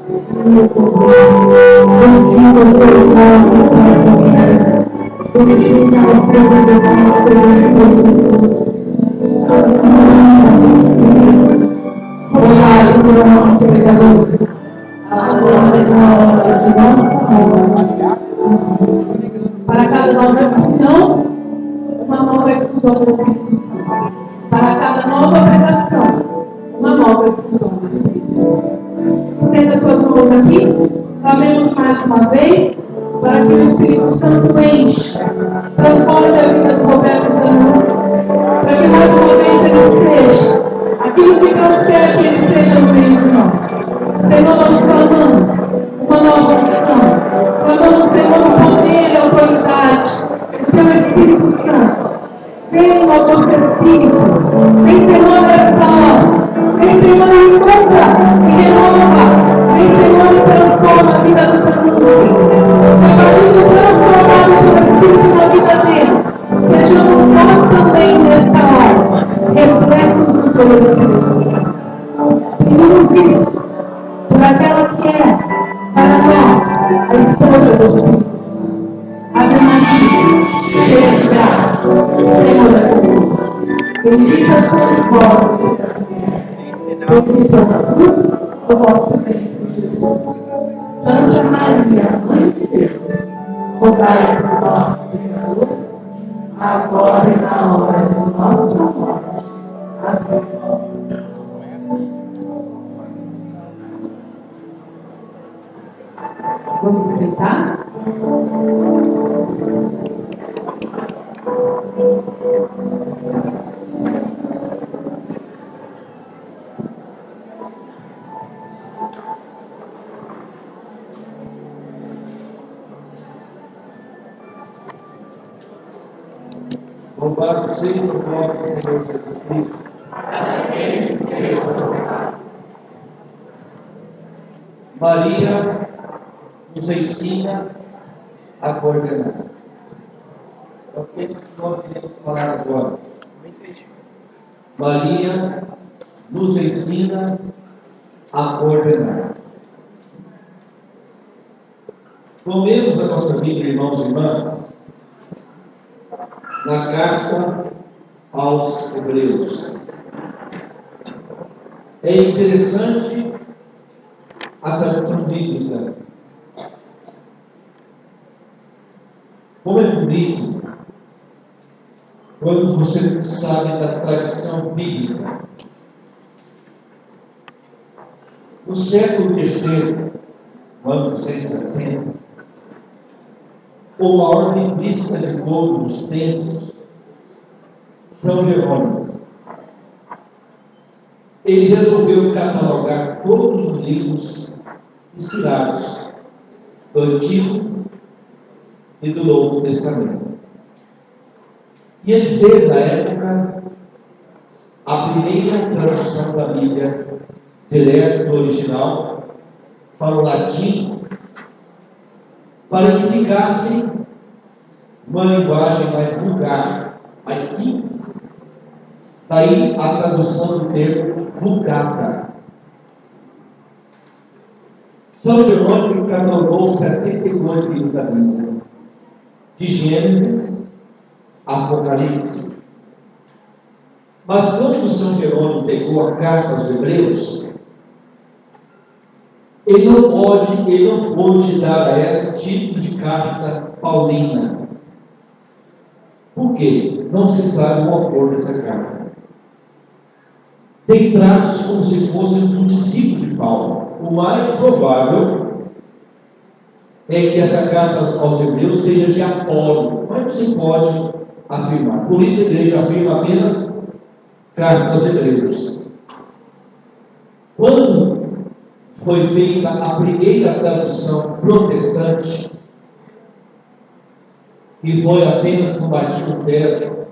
Bendito seja o nome do Pai. Bendito é o povo do nosso Senhor Jesus. Obrigado por nossos pecadores, agora e na hora de nossa morte. Para cada nova missão, uma nova efusão do Espírito Santo. Para cada nova pregação, uma nova efusão do Espírito Santo. Estenda suas mãos aqui, clamemos mais uma vez, para que o Espírito Santo encha, transforme a vida do Roberto Zanus, para que mais uma vez ele seja aquilo que não quer que ele seja no meio de nós. Senhor, nós clamamos uma nova unção, clamamos, Senhor, o poder e a autoridade do teu Espírito Santo. Vem, ó nosso Espírito, vem, Senhor, nesta hora, vem, Senhor, e encontra, e renova, vem, Senhor, e transforma a vida do Zanus. Trabalhando transformado pelo Espírito na vida dele. Sejamos nós também nesta hora, repletos do teu Espírito Santo. Pedimos isso por aquela que é, para nós, a esposa do Espírito Santo. Ave Maria, cheia de graça, Senhor é convosco. Bendita sois vós entre as mulheres. Bendito é o fruto do vosso ventre, Jesus. Santa Maria, Mãe de Deus, rogai por nós, pecadores, agora e na hora de nossa morte. Amém. Vamos sentar? Louvado seja o nosso Senhor Jesus Cristo. Maria nos ensina a coordenar. É o que nós queremos falar agora. Maria nos ensina a coordenar. Tomemos a nossa Bíblia, irmãos e irmãs, na carta aos Hebreus. É interessante a tradição bíblica. Como é bonito quando você sabe da tradição bíblica. No século III, no ano 260, o maior linguista de todos os tempos, São Jerônimo, ele resolveu catalogar todos os livros inspirados do Antigo e do Novo Testamento. E ele fez, na época, a primeira tradução da Bíblia, direto do original, para o latim, para que ficasse uma linguagem mais vulgar, mais simples. Daí a tradução do termo Vulgata. São Jerônimo catalogou 72 livros da Bíblia, de Gênesis a Apocalipse. Mas quando São Jerônimo pegou a carta aos Hebreus, ele não pôde dar a ela o tipo de carta paulina. Por quê? Não se sabe o autor dessa carta. Tem traços como se fosse um discípulo de Paulo. O mais provável é que essa carta aos Hebreus seja de Apolo, mas não se pode afirmar. Por isso a igreja afirma apenas carta aos Hebreus. Quando foi feita a primeira tradução protestante, que foi apenas com Martinho Lutero,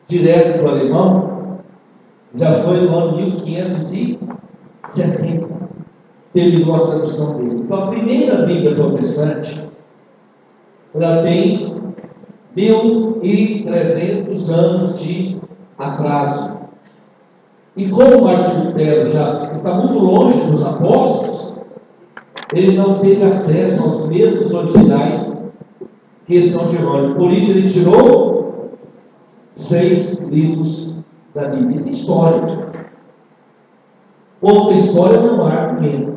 direto do alemão, já foi no ano 1560, terminou a tradução dele. Então, a primeira Bíblia protestante, ela tem 1.300 anos de atraso. E como Martim Lutero já está muito longe dos apóstolos, ele não teve acesso aos mesmos originais que São Jerônimo. Por isso ele tirou 6 livros da Bíblia. Isso é história. Outra história não há argumento.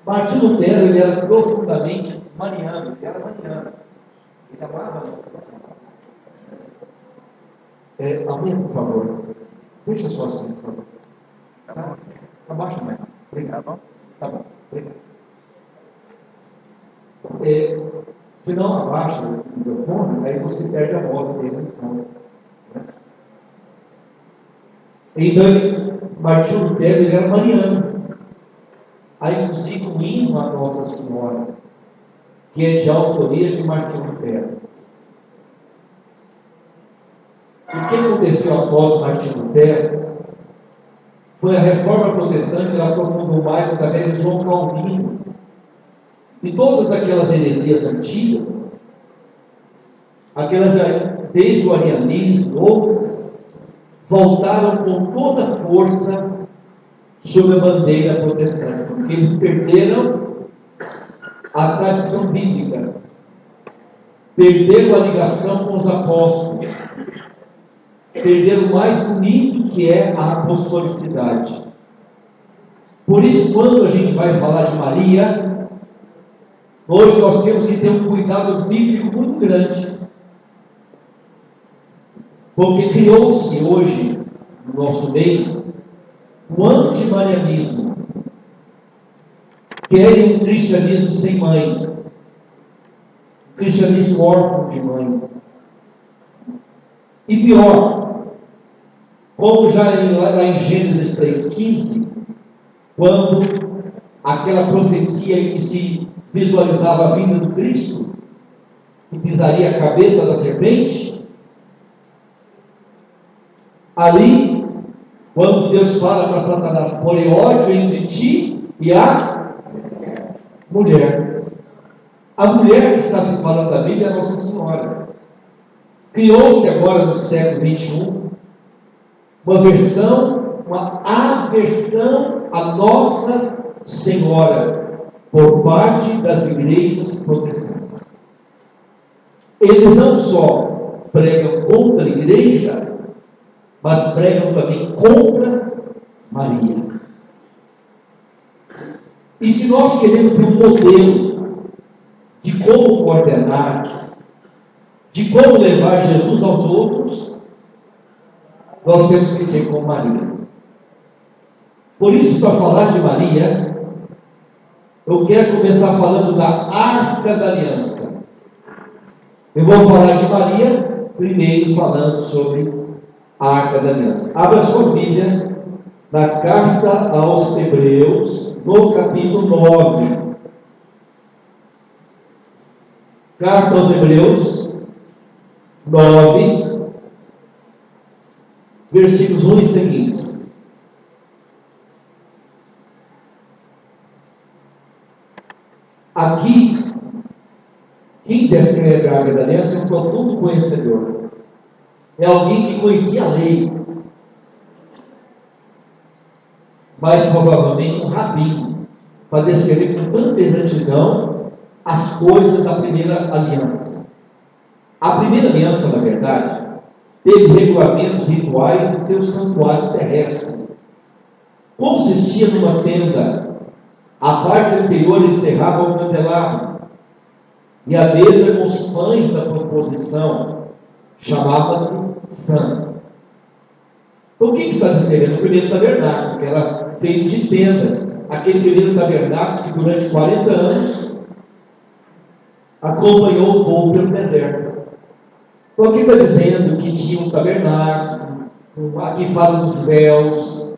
Martim Lutero, ele era profundamente mariano. Ele era mariano. Ele amava. Aumenta, por favor. Deixa só assim, por favor. Abaixa mais. Obrigado. Tá bom. Obrigado. Se não abaixa o microfone, aí você perde a voz dele. Então, Martim Lutero, ele era mariano. Aí consigo um hino a Nossa Senhora, que é de autoria de Martim Lutero. E o que aconteceu após Martim Lutero foi a reforma protestante, ela aprofundou mais através de João Calvino. E todas aquelas heresias antigas, desde o arianismo, outras, voltaram com toda a força sob a bandeira protestante, porque eles perderam a tradição bíblica, perderam a ligação com os apóstolos, perderam o mais bonito que é a apostolicidade. Por isso, quando a gente vai falar de Maria, hoje nós temos que ter um cuidado bíblico muito grande, porque criou-se hoje, no nosso meio, um antimarianismo, que é um cristianismo sem mãe, um cristianismo órfão de mãe. E pior, como já lá em Gênesis 3,15, quando aquela profecia em que se visualizava a vinda do Cristo, que pisaria a cabeça da serpente, ali, quando Deus fala para Satanás, porém ódio entre ti e a mulher. A mulher que está se falando da Bíblia é a Nossa Senhora. Criou-se agora no século XXI uma aversão à Nossa Senhora por parte das igrejas protestantes. Eles não só pregam contra a igreja, mas pregam também contra Maria. E se nós queremos ter um modelo de como coordenar, de como levar Jesus aos outros, nós temos que ser como Maria. Por isso, para falar de Maria, eu quero começar falando da Arca da Aliança. Eu vou falar de Maria, primeiro falando sobre a Arca da Aliança. Abra sua Bíblia na carta aos Hebreus, no capítulo 9. Carta aos Hebreus 9, versículos 1 e seguintes. Aqui, quem descreve a Arca da Aliança é um profundo conhecedor. É alguém que conhecia a lei, mas provavelmente um rabino, para descrever com tanta exatidão as coisas da primeira aliança. A primeira aliança, na verdade, teve regulamentos rituais e seu santuário terrestre. Consistia numa tenda, a parte anterior encerrava o candelabro, e a mesa com os pães da proposição chamava-se santo. Então, o que está descrevendo? O primeiro tabernáculo, que era feito de tendas. Aquele primeiro tabernáculo que durante 40 anos acompanhou o povo pelo deserto. Então, aqui está dizendo que tinha um tabernáculo, aqui fala dos véus,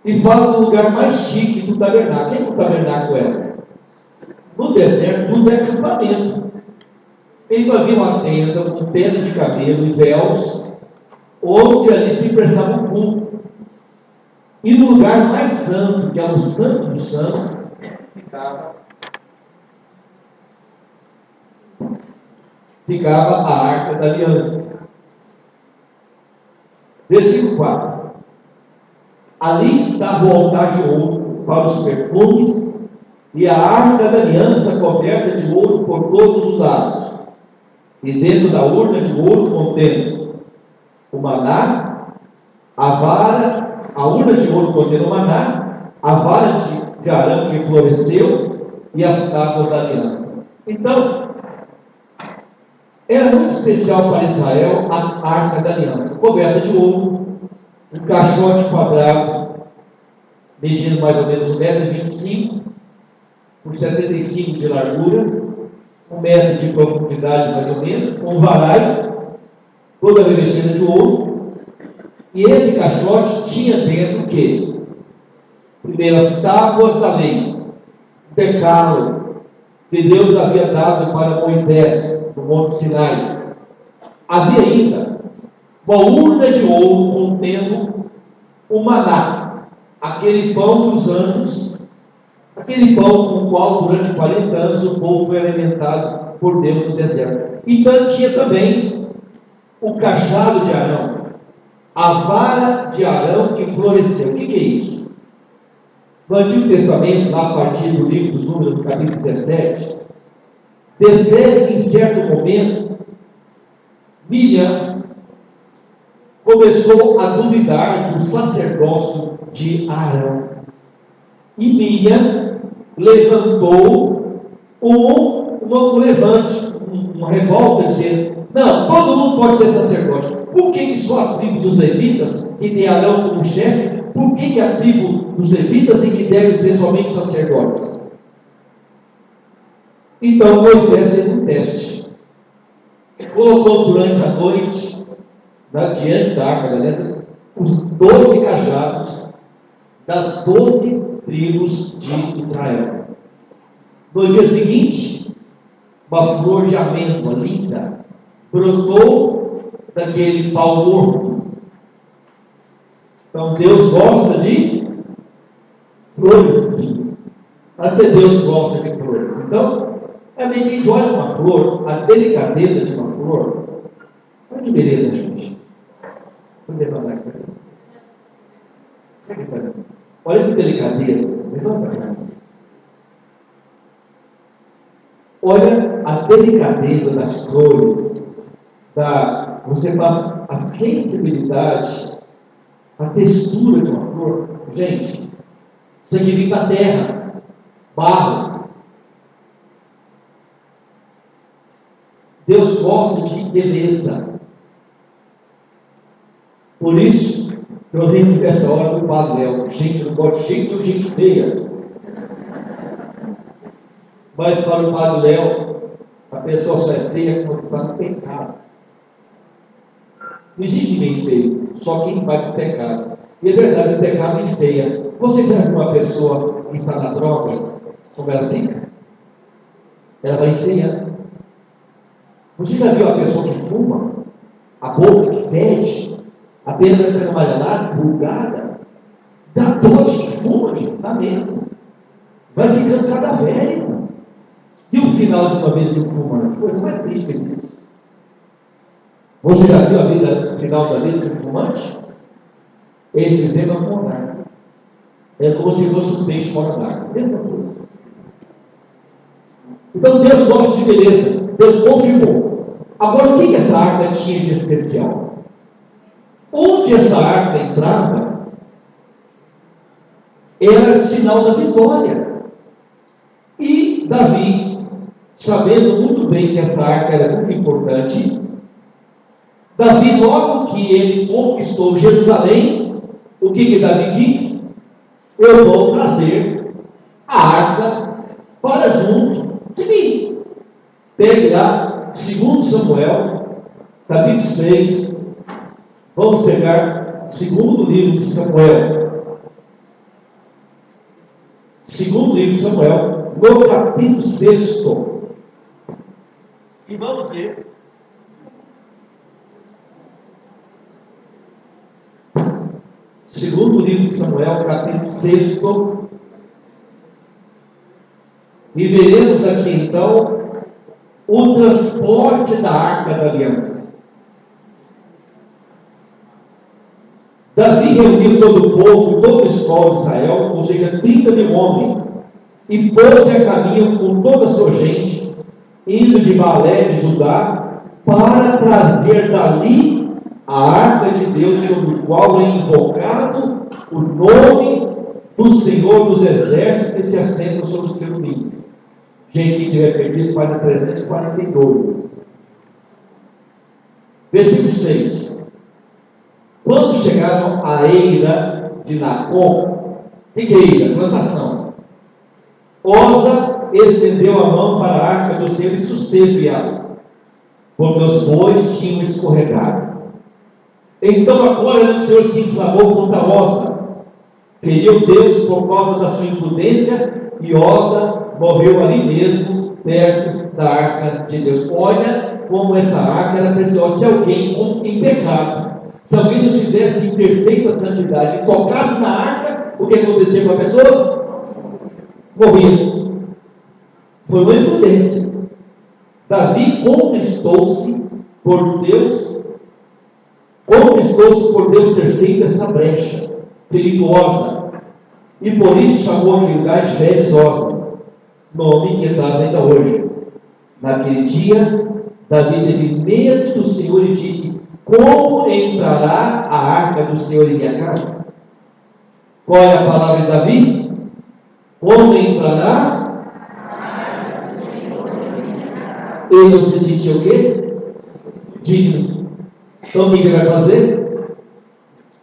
e fala do lugar mais chique do tabernáculo. O que o tabernáculo era? No deserto, tudo é acampamento. Então havia uma tenda com pena de cabelo e véus, onde ali se prestava um culto. E no lugar mais santo, que era o Santo dos Santos, ficava a Arca da Aliança. Versículo 4. Ali estava o altar de ouro para os perfumes e a arca da aliança coberta de ouro por todos os lados. E dentro da urna de ouro contendo o maná, a urna de ouro contendo o maná, a vara de Arão que floresceu e as tábuas da aliança. Então, era muito especial para Israel a arca da aliança, coberta de ouro, um caixote quadrado, medindo mais ou menos 1,25 m por 75 de largura, 1 metro de profundidade mais ou menos, com varais, toda revestida de ouro. E esse caixote tinha dentro o quê? Primeiro, as tábuas da lei, o decálogo, que Deus havia dado para Moisés, no Monte Sinai. Havia ainda uma urna de ouro contendo o maná, aquele pão dos anjos, aquele pão com o qual durante 40 anos o povo foi alimentado por Deus no deserto. Então tinha também o cajado de Arão, a vara de Arão que floresceu. O que é isso? No Antigo Testamento, lá a partir do livro dos Números, no capítulo 17, descreve que em certo momento Miriam começou a duvidar do sacerdócio de Arão. E Miriam levantou um levante, uma revolta, dizendo: não, todo mundo pode ser sacerdote. Por que só a tribo dos levitas, que tem Arão como chefe, por que a tribo dos levitas e que devem ser somente sacerdotes? Então Moisés fez um teste. Colocou durante a noite, diante da arca da aliança, os 12 cajados das 12 tribos de Israel. No dia seguinte, uma flor de amêndoa linda brotou daquele pau morto. Então Deus gosta de flores. Até Deus gosta de flores. Então, a gente olha uma flor, a delicadeza de uma flor. Olha que beleza, gente. Vou levantar aqui. Olha que delicadeza. Levanta aqui. Olha a delicadeza das flores, você faz a sensibilidade, a textura de uma flor. Gente, isso aqui vem da terra, barro. Deus gosta de beleza. Por isso, eu lembro dessa hora do Padre Léo. Gente, eu não gosto de gente feia. Mas para o Padre Léo, a pessoa só é feia quando está no pecado. Não existe ninguém feio, só quem vai para o pecado. E é verdade, o pecado é feia. Você já viu uma pessoa que está na droga, como ela fica? Ela vai feia. Você já viu a pessoa que fuma? A boca que fede? A pena vai ficando amarelada, pulgada? Dá dor de que fuma, gente, dá mesmo. Vai ficando cadavérico. E o final de uma vida de um fumante? Coisa mais triste que isso. Você já viu o final da vida de um fumante? Ele dizendo ao contrário. É como se fosse um peixe fora d'água. Mesma coisa. Então Deus gosta de beleza. Deus confirmou. Agora, o que essa arca tinha de especial? Onde essa arca entrava, era sinal da vitória. E Davi, sabendo muito bem que essa arca era muito importante, Davi, logo que ele conquistou Jerusalém, o que Davi disse? Eu vou trazer a arca para junto de mim. Pegue lá, 2 Samuel, capítulo 6. Vamos pegar 2º livro de Samuel. 2º livro de Samuel, no capítulo 6. E vamos ver. Segundo livro de Samuel, capítulo 6. E veremos aqui então o transporte da arca da aliança. Davi reuniu todo o povo, todo o escola de Israel, ou seja, 30.000 homens, e pôs-se a caminho com toda a sua gente, indo de Balé de Judá, para trazer dali a arca de Deus, sobre o qual é invocado o nome do Senhor dos Exércitos, que se assenta sobre os querubins. Gente que tiver perdido, página 342. Versículo 6. Quando chegaram à eira de Nacon, o que é eira? Plantação. Osa estendeu a mão para a arca do Senhor e susteve ela, porque os bois tinham escorregado. Então a cólera do Senhor se inflamou contra Osa. Feriu Deus por causa da sua imprudência, e Osa morreu ali mesmo, perto da arca de Deus. Olha como essa arca era preciosa. Se alguém em pecado, se alguém não estivesse em perfeita santidade e tocasse na arca, o que acontecia com a pessoa? Morria. Foi uma imprudência. Davi contristou-se por Deus ter feito essa brecha perigosa, e por isso chamou aquele lugar de Beres-Osa, nome que traz ainda hoje. Naquele dia, Davi teve medo do Senhor e disse: como entrará a arca do Senhor em minha casa? Qual é a palavra de Davi? Como entrará? Ele não se sentiu o quê? Digno. Então o que ele vai fazer?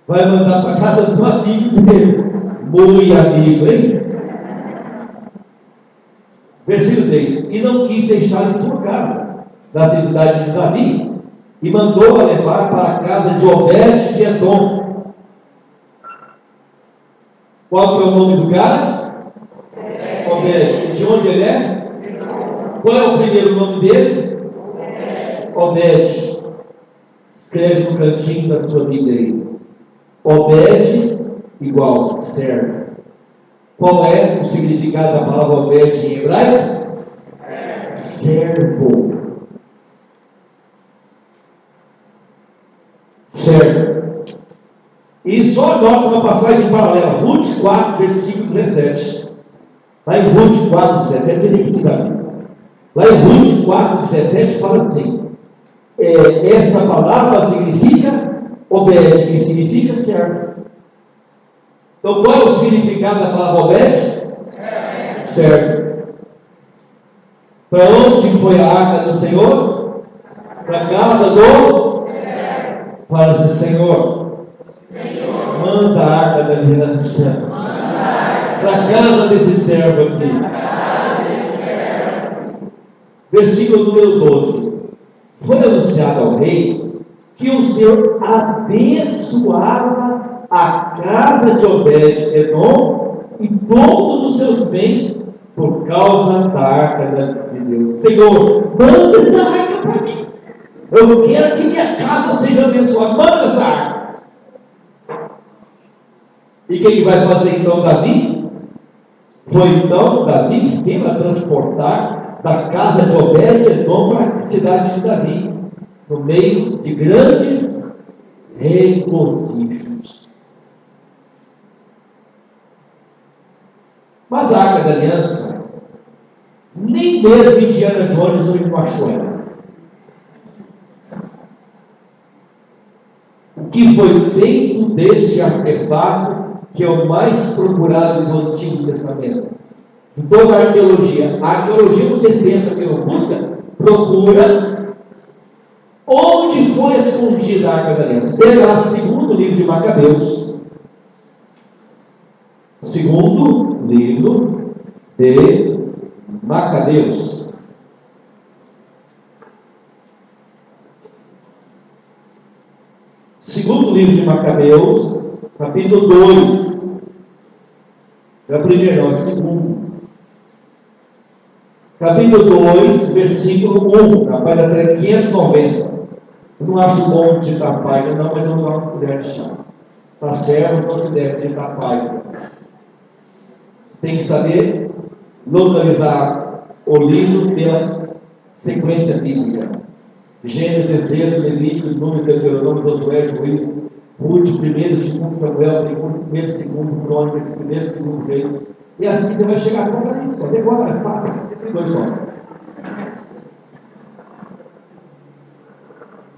Vai mandar para a casa do amigo dele. Muito amigo, hein? Versículo 3. E não quis deixar de sua casa, da cidade de Davi, e mandou a levar para a casa de Obed de Edom. Qual é o nome do cara? Obed. De onde ele é? Qual é o primeiro nome dele? Obed. Escreve no cantinho da sua Bíblia aí. Obed igual servo. Qual é o significado da palavra Obed em hebraico? Servo. Servo. E só nota uma passagem paralela. Ruth 4, versículo 17. Lá em Ruth 4, 17, você nem precisa ver. Lá em Ruth 4, 17 fala assim: essa palavra significa Obed, que significa servo. Então qual é o significado da palavra Obed? Servo. Para onde foi a arca do Senhor? Para a casa do? Para o Senhor. Manda a arca da aliança para a casa desse servo aqui. Versículo número 12. Foi anunciado ao rei que o Senhor abençoava a casa de Obed-Edom e todos os seus bens por causa da arca de Deus. Senhor, manda essa arca para mim. Eu quero que minha casa seja abençoada. Manda essa arca. E quem vai fazer então Davi? Foi então Davi que veio para transportar da casa de Obed-Edom para a cidade de Davi, no meio de grandes regozijos. Mas a arca da aliança, nem mesmo Indiana Jones não encaixou ela. O que foi feito deste artefato, que é o mais procurado do Antigo Testamento? Em toda a arqueologia vocês pensam que não busca, procura onde foi escondida a arca da aliança. Pega lá, segundo livro de Macabeus. Segundo livro de Macabeus. Segundo livro de Macabeus, capítulo 2. É o primeiro, não, é o segundo. Capítulo 2, versículo 1, na página 590. Eu não acho bom digitar página, não, mas eu não gosto de colher de chá. Está certo, não se deve digitar página. Tem que saber localizar o livro pela sequência bíblica. Gênesis, Êxodo, Levítico, Número, Deuteronômio, Josué, Juízes, Ruth, primeiro, segundo Samuel, primeiro, segundo Crônicas, primeiro, segundo Reis. E assim você vai chegar a Apocalipse. Só agora é fácil, tem dois só.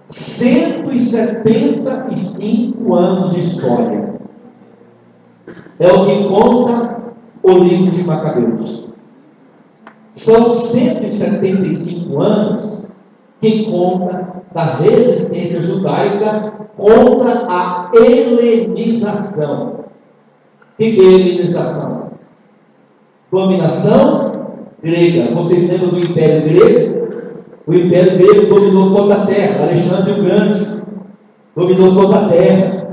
175 anos de história. É o que conta o livro de Macabeus. São 175 anos que conta da resistência judaica contra a helenização. O que é helenização? Dominação grega. Vocês lembram do Império Grego? O Império Grego dominou toda a terra. Alexandre o Grande dominou toda a terra.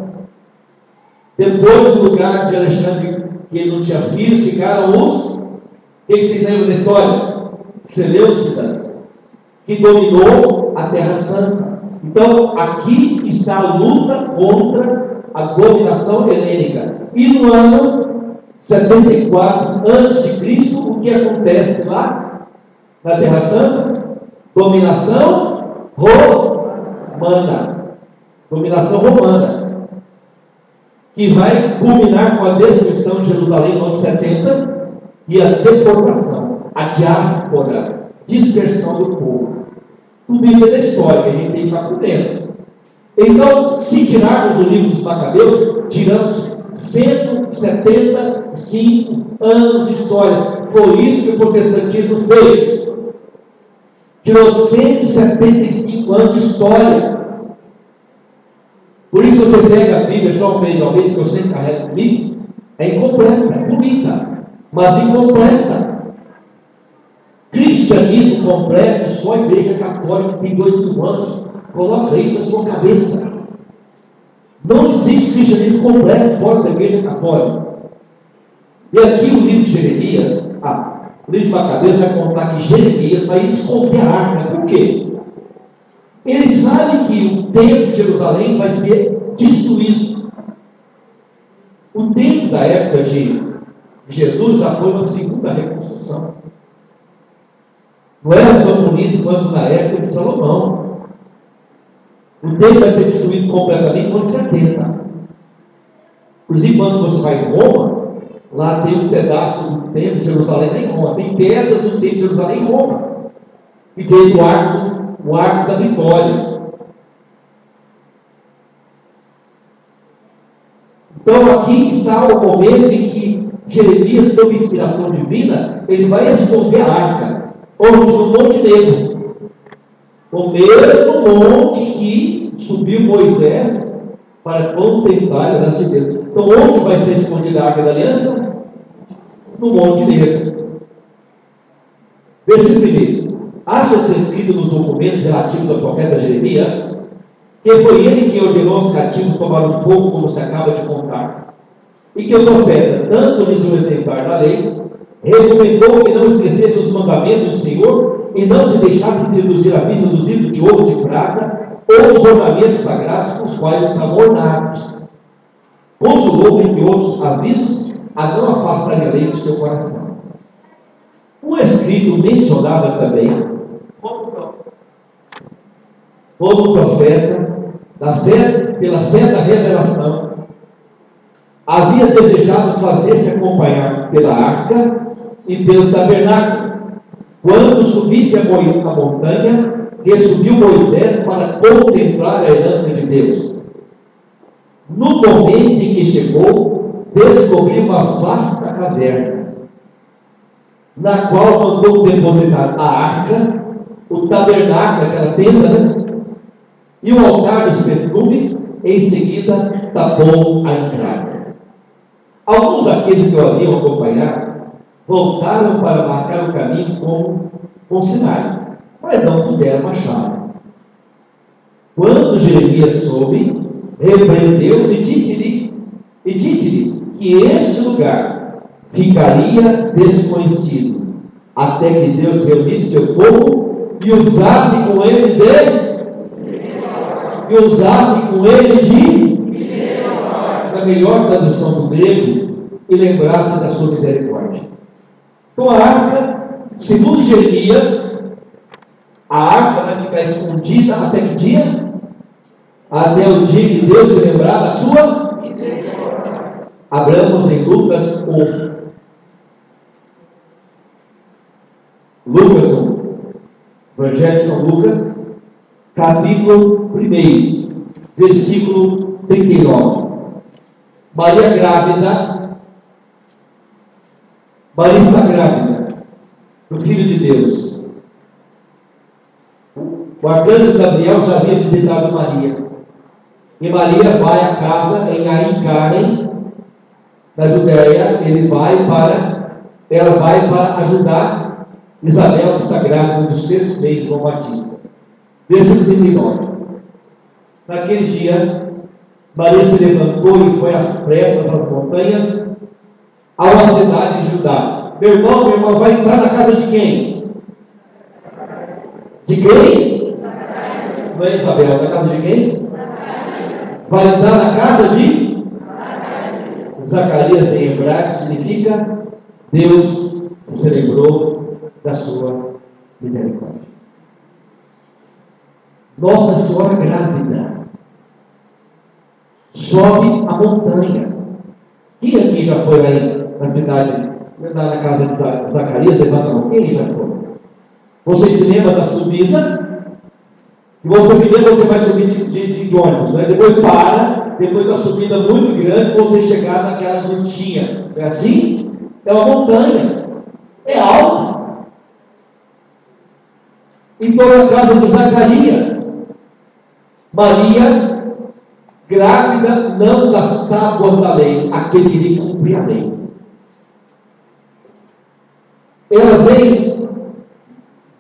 Depois do lugar de Alexandre, que ele não tinha filhos, ficaram os... O que vocês lembram da história? Seleucidas, que dominou a Terra Santa. Então, aqui está a luta contra a dominação helênica. E no ano 74 a.C., o que acontece lá na Terra Santa? Dominação romana. Dominação romana. Que vai culminar com a destruição de Jerusalém no ano 70 e a deportação, a diáspora, dispersão do povo. Tudo isso é da história, que a gente tem que ficar por dentro. Então, se tirarmos o livro dos Macabeus, tiramos 175 anos de história. Foi isso que o protestantismo fez. Tirou 175 anos de história. Por isso você pega a Bíblia, só originalmente, que eu sempre carrego comigo, é incompleta, é bonita, mas incompleta. Cristianismo completo, só a Igreja Católica tem 2000 anos. Coloca isso na sua cabeça. Não existe cristianismo completo fora da Igreja Católica. E aqui o livro de Jeremias, o livro de Macabeus vai contar que Jeremias vai esconder a arca. Por quê? Ele sabe que o templo de Jerusalém vai ser destruído. O templo da época de Jesus já foi uma segunda reconstrução. Não era tão bonito quanto na época de Salomão. O templo vai ser destruído completamente no ano 70. Inclusive, quando você vai em Roma, lá tem um pedaço do templo de Jerusalém lá em Roma. Tem pedras do templo de Jerusalém em Roma. E fez o arco da vitória. Então aqui está o momento em que Jeremias, sob inspiração divina, ele vai esconder a arca, onde no Monte Negro, o mesmo monte que subiu Moisés para contemplar a graça de Deus. Então onde vai ser escondida a arca da aliança? No Monte Negro. Versículo 1. Acha-se escrito nos documentos relativos ao profeta Jeremias que foi ele que ordenou os cativos tomar o fogo, como se acaba de contar, e que o profeta, dando-lhes o exemplar da lei, recomendou que não esquecesse os mandamentos do Senhor e não se deixasse seduzir à vista dos livros de ouro, de prata ou os ornamentos sagrados com os quais estavam ornados. Conjurou, entre outros avisos, a não afastar a lei do seu coração. O escrito mencionava também como profeta, pela fé da revelação, havia desejado fazer-se acompanhar pela arca e pelo tabernáculo, quando subisse a montanha que subiu Moisés para contemplar a herança de Deus. No momento em que chegou, descobriu uma vasta caverna, na qual mandou depositar a arca, o tabernáculo, aquela tenda, e o altar dos perfumes, em seguida tapou a entrada. Alguns daqueles que o haviam acompanhado voltaram para marcar o caminho com sinais, mas não puderam achar. Quando Jeremias soube, repreendeu-os e disse-lhes que este lugar ficaria desconhecido, até que Deus reunisse seu povo e usasse com ele na melhor tradução do grego, e lembrasse da sua misericórdia. Então a arca, segundo Jeremias, a arca vai ficar escondida até que dia? até o dia que Deus se lembrar da sua. Abramos em Lucas 1. Lucas 1. Evangelho de São Lucas, capítulo 1, versículo 39. Maria está grávida do Filho de Deus. O arcanjo Gabriel já havia visitado Maria. E Maria vai à casa em Ain Karen, na Judéia. Ela vai para ajudar Isabel, que está grávida do 6º mês de João Batista. Versículo 39. Naqueles dias, Maria se levantou e foi às pressas às montanhas, a uma cidade de Judá. Meu irmão, vai entrar na casa de quem? De quem? Não é Isabel, na casa de quem? Vai entrar na casa de Zacarias, em hebraico, significa Deus se lembrou da sua misericórdia. Nossa Senhora grávida sobe a montanha. Quem aqui já foi aí na cidade, na casa de Zacarias? Levanta a mão. Quem já foi? Você se lembra da subida? E você primeiro você vai subir de ônibus, né? Depois depois da subida muito grande, você chegar naquela grutinha. É assim? É uma montanha. É alta. Então a casa de Zacarias, Maria, grávida, não das tábuas da lei, aquele que iria cumprir a lei. Ela vem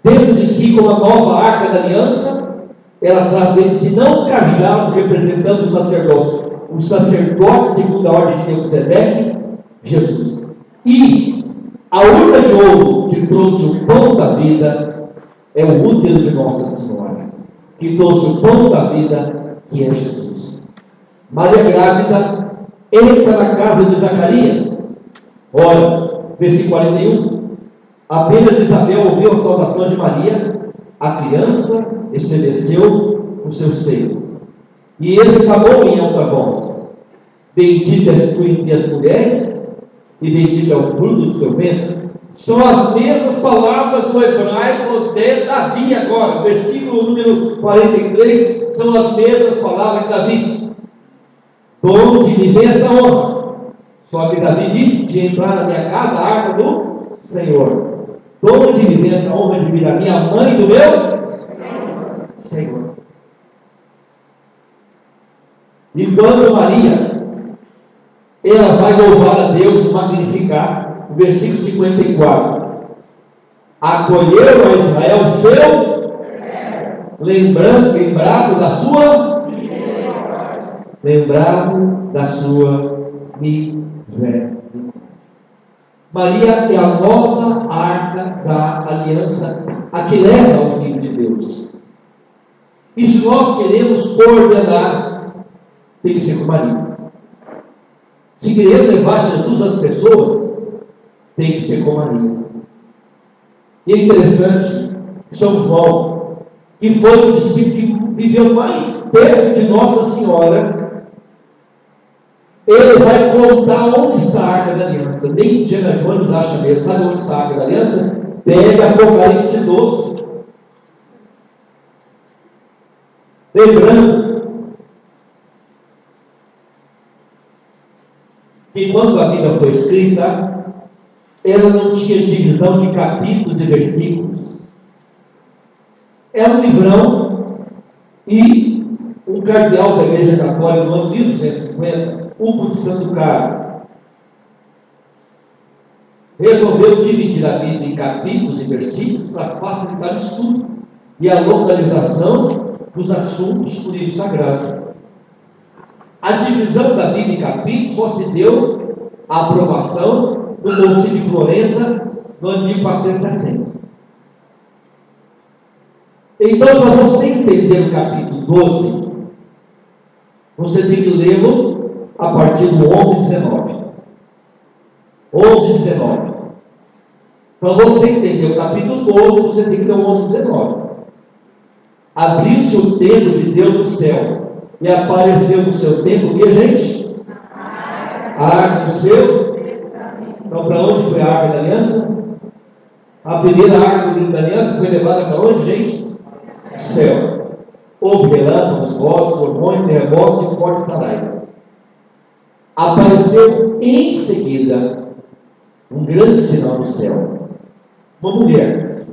dentro de si com a nova arca da aliança. Ela traz dentro de si não um cajado representando o sacerdote segundo a ordem de Melquisedeque, Jesus. E a urna de ouro que trouxe o pão da vida é o útero de Nossa Senhora, que trouxe o pão da vida, que é Jesus. Maria grávida entra na casa de Zacarias. Ora, versículo 41. Apenas Isabel ouviu a saudação de Maria, a criança estremeceu o seu seio. E ele exclamou em alta voz: Bendita és tu entre as mulheres, e bendito é o fruto do teu ventre. São as mesmas palavras do hebraico de Davi agora. Versículo número 43, são as mesmas palavras de Davi. Donde me vem essa honra? Só que Davi diz: de entrar na minha casa, a arca do Senhor. Donde me vem essa honra de vir a minha mãe do meu Senhor. E quando Maria, ela vai louvar a Deus, magnificar, o versículo 54. Acolheu a Israel seu, lembrado da sua miséria. Maria é a nova arca da aliança, a que leva ao Filho de Deus. E se nós queremos coordenar, tem que ser com Maria. Se queremos levar Jesus às pessoas, tem que ser com Maria. E é interessante, São João, que foi o discípulo que viveu mais perto de Nossa Senhora, ele vai contar onde está a arca da aliança. Nem Indiana Jones acha mesmo. Sabe onde está a arca da aliança? Pega Apocalipse 12. Lembrando que quando a Bíblia foi escrita, ela não tinha divisão de capítulos e versículos. Era um livrão, e um cardeal da Igreja Católica no ano 1250, Hugo de Santo Carlos, resolveu dividir a Bíblia em capítulos e versículos para facilitar o estudo e a localização dos assuntos do livro sagrado. A divisão da Bíblia em capítulos só se deu a aprovação do Concílio de Florença no ano de 1460. Então, para você entender o capítulo 12, você tem que lê-lo a partir do 11 e 19. 11 e 19. Para você entender o capítulo 12, você tem que ler o 11 e 19. Abriu-se o templo de Deus no céu, E apareceu no seu tempo o que, gente? A arca do seu. Então, para onde foi a arca da aliança? A primeira arca da aliança foi levada para onde, gente? Céu. Houve relâmpagos, vozes, trovões, terremotos e fortes taraias. Apareceu em seguida um grande sinal no céu. Uma mulher,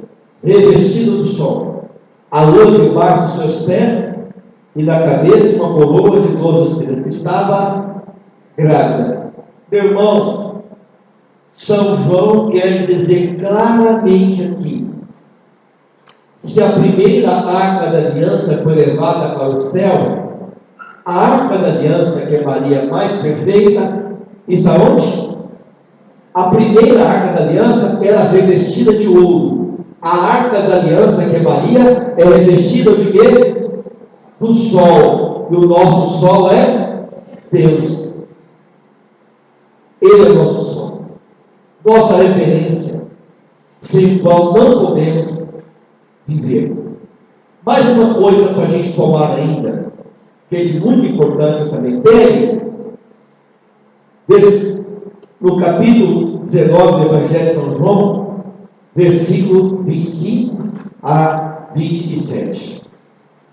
revestida do sol, a lua debaixo dos seus pés e na cabeça uma coroa de 12 estrelas. Estava grávida. Meu irmão, São João quer dizer claramente aqui: se a primeira arca da aliança foi levada para o céu, a arca da aliança, que é Maria mais perfeita, está onde? A primeira arca da aliança era revestida de ouro. A arca da aliança, que é Maria, é revestida de quê? Do sol. E o nosso sol é Deus. Ele é o nosso sol. Nossa referência, sem o qual não podemos viver. Mais uma coisa para a gente tomar ainda, que é de muita importância também. Tem, no capítulo 19 do Evangelho de São João, versículo 25 a 27.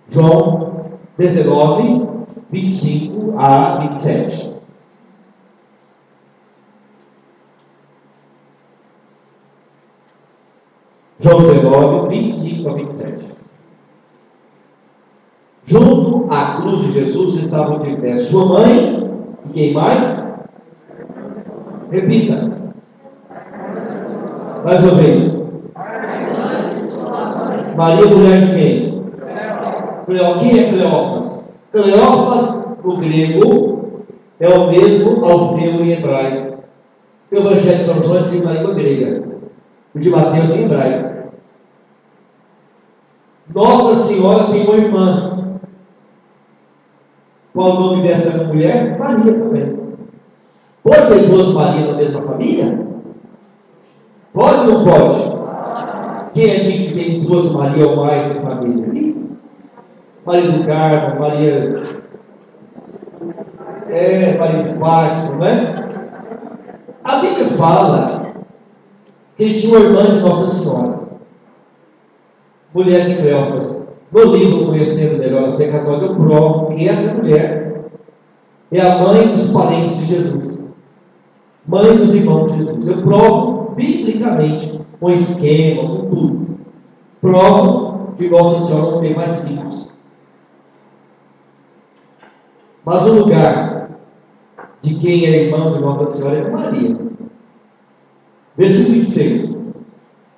João 19, 25 a 27. João 19, 25 a 27. Junto à cruz de Jesus estavam de pé sua mãe e quem mais? Repita. Mais uma vez. Maria, mulher de quem? Quem é Cleófas? Cleófas, no grego, é o mesmo alfeu em hebraico. O Evangelho de São João é escrito na língua grega. O de Mateus em hebraico. Nossa Senhora tem uma irmã. Qual o nome dessa mulher? Maria também. Pode ter duas Marias na mesma família? Pode ou não pode? Quem aqui que tem duas Marias ou mais na família? Aqui? Maria do Carmo, Maria do Fátima, não é? A Bíblia fala que ele tinha uma irmã de Nossa Senhora, mulher de Cleófas. No livro Conhecendo Melhor a Fé Católica, eu provo que essa mulher é a mãe dos parentes de Jesus, mãe dos irmãos de Jesus. Eu provo biblicamente, com esquema, com tudo. Provo que Nossa Senhora não tem mais filhos. Mas o lugar de quem é irmão de Nossa Senhora é Maria. Versículo 26.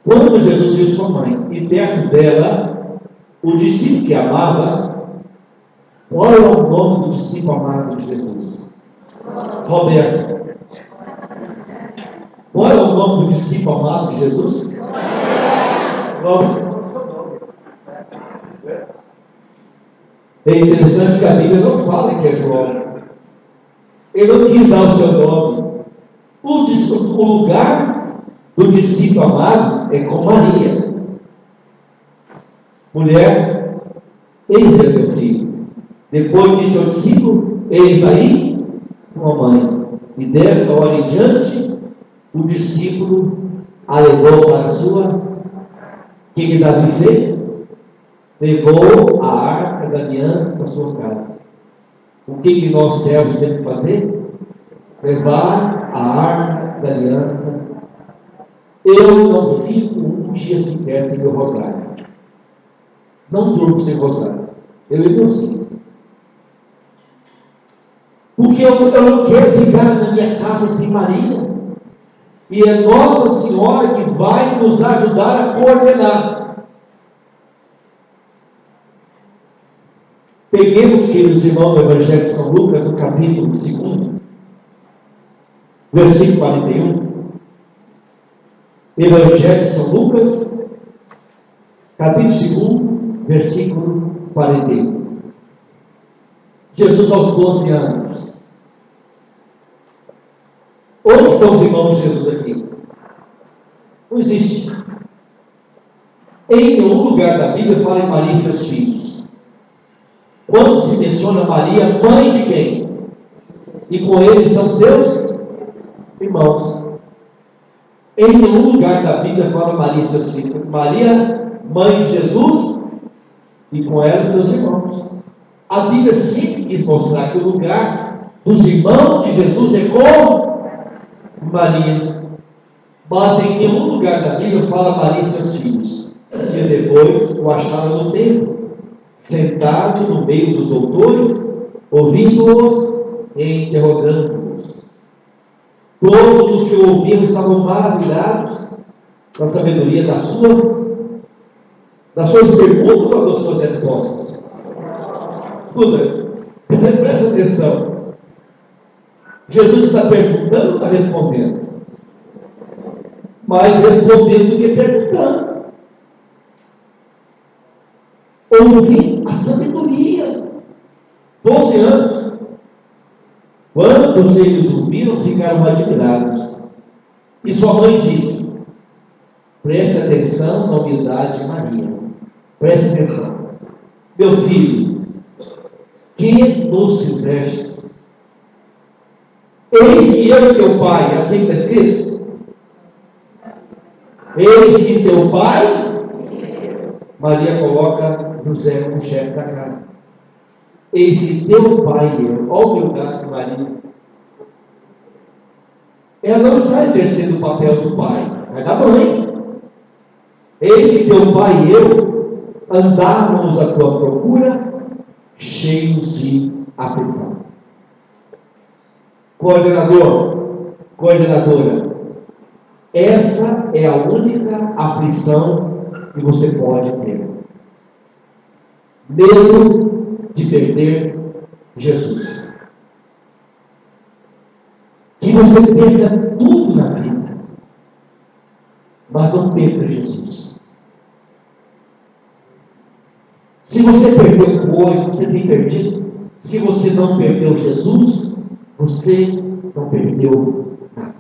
Quando Jesus viu sua mãe e perto dela o discípulo que amava, qual é o nome do discípulo amado de Jesus? Roberto. Qual é o nome do discípulo amado de Jesus? É interessante que a Bíblia não fala que é João. Ele não quis dar o seu nome. O lugar do discípulo amado é com Maria. Mulher, eis é meu filho. Depois disse ao discípulo, eis aí tua mãe. E dessa hora em diante, o discípulo a levou para a sua. O que Davi fez? Levou a arca da aliança para a sua casa. O que nós servos temos que fazer? Levar a arca da aliança. Eu não fico um dia sequer sem meu rosário. Não durmo sem rosário. Eu e você. Porque eu não quero ficar na minha casa sem Maria. E é Nossa Senhora que vai nos ajudar a coordenar. Peguemos, queridos irmãos, do Evangelho de São Lucas, no capítulo 2, versículo 41. Evangelho de São Lucas, capítulo 2, versículo 41. Jesus aos 12 anos. Onde estão os irmãos de Jesus aqui? Não existe. Em nenhum lugar da Bíblia fala em Maria e seus filhos. quando se menciona Maria, mãe de quem? E com eles estão seus irmãos. Em nenhum lugar da Bíblia fala Maria e seus filhos. Maria, mãe de Jesus, e com ela seus irmãos. A Bíblia sempre quis mostrar que o lugar dos irmãos de Jesus é com Maria. Mas em nenhum lugar da Bíblia fala Maria e seus filhos. Um dia depois, o acharam no templo, sentado no meio dos doutores, ouvindo-os e interrogando-os. Todos os que o ouviam estavam maravilhados com a sabedoria das suas perguntas ou das suas respostas. Escuta, presta atenção. Jesus está perguntando ou está respondendo? Mais respondendo do que perguntando. Ouvir a sabedoria. 12 anos. Quando eles ouviram, ficaram admirados. E sua mãe disse: preste atenção na humildade de Maria. Preste atenção. Meu filho, que nos fizeste? Eis que eu e teu pai, assim está escrito? Eis que teu pai, Maria coloca José como chefe da casa. Eis que teu pai e eu, olha o humildade de Maria. Ela não está exercendo o papel do pai, mas da mãe. Eis que teu pai e eu andávamos à tua procura, cheios de aflição. Coordenadora, essa é a única aflição que você pode ter. Medo de perder Jesus. Que você perda tudo na vida, mas não perda Jesus. Se você perdeu coisas, você tem perdido. Se você não perdeu Jesus, você não perdeu nada.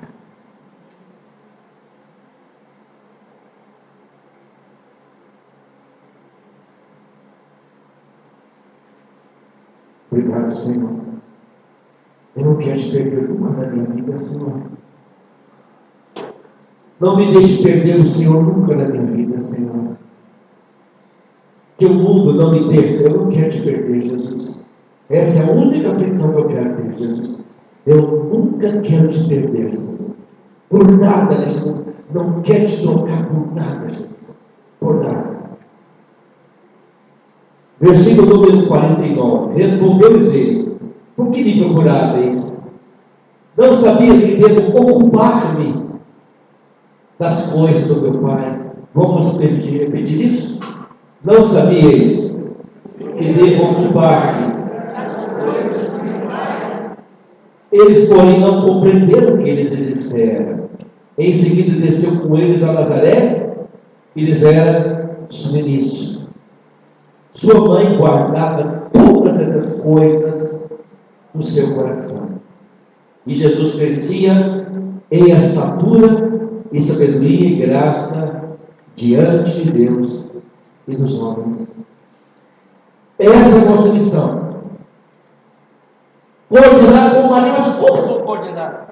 Obrigado, Senhor. Eu não quero te perder nunca na minha vida, Senhor. Não me deixe perder o Senhor nunca na minha vida, Senhor. Que o mundo não me perca. Eu não quero te perder, Jesus. Essa é a única aflição que eu quero ter, Jesus. Eu nunca quero te perder, Senhor. Por nada nesse mundo. Não quero te trocar por nada, Jesus. Por nada. Versículo número 49. Respondeu-lhes ele: por que me procuráveis? Não sabias que devo ocupar-me das coisas do meu Pai? Vamos repetir isso? Não sabias que devo ocupar-me? Eles, porém, não compreenderam o que ele lhes dissera. Em seguida desceu com eles a Nazaré e lhes era suministro. Sua mãe guardava todas essas coisas no seu coração. E Jesus crescia em estatura e sabedoria e graça diante de Deus e dos homens. Essa é a nossa missão. Coordenar com Maria, mas como vou coordenar?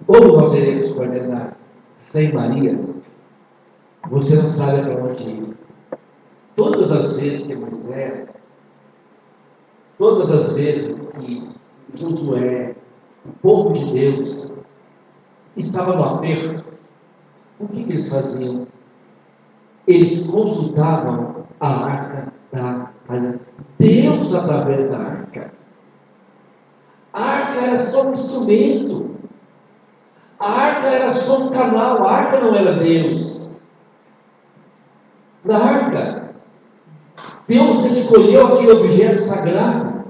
Como nós iremos coordenar sem Maria? Você não sabe para onde ir. Todas as vezes que Moisés, todas as vezes que Josué, o povo de Deus, estava no aperto, o que eles faziam? Eles consultavam a arca da aliança. Deus através da arca. A arca era só um instrumento. A arca era só um canal. A arca não era Deus. Na arca, Deus escolheu aquele objeto sagrado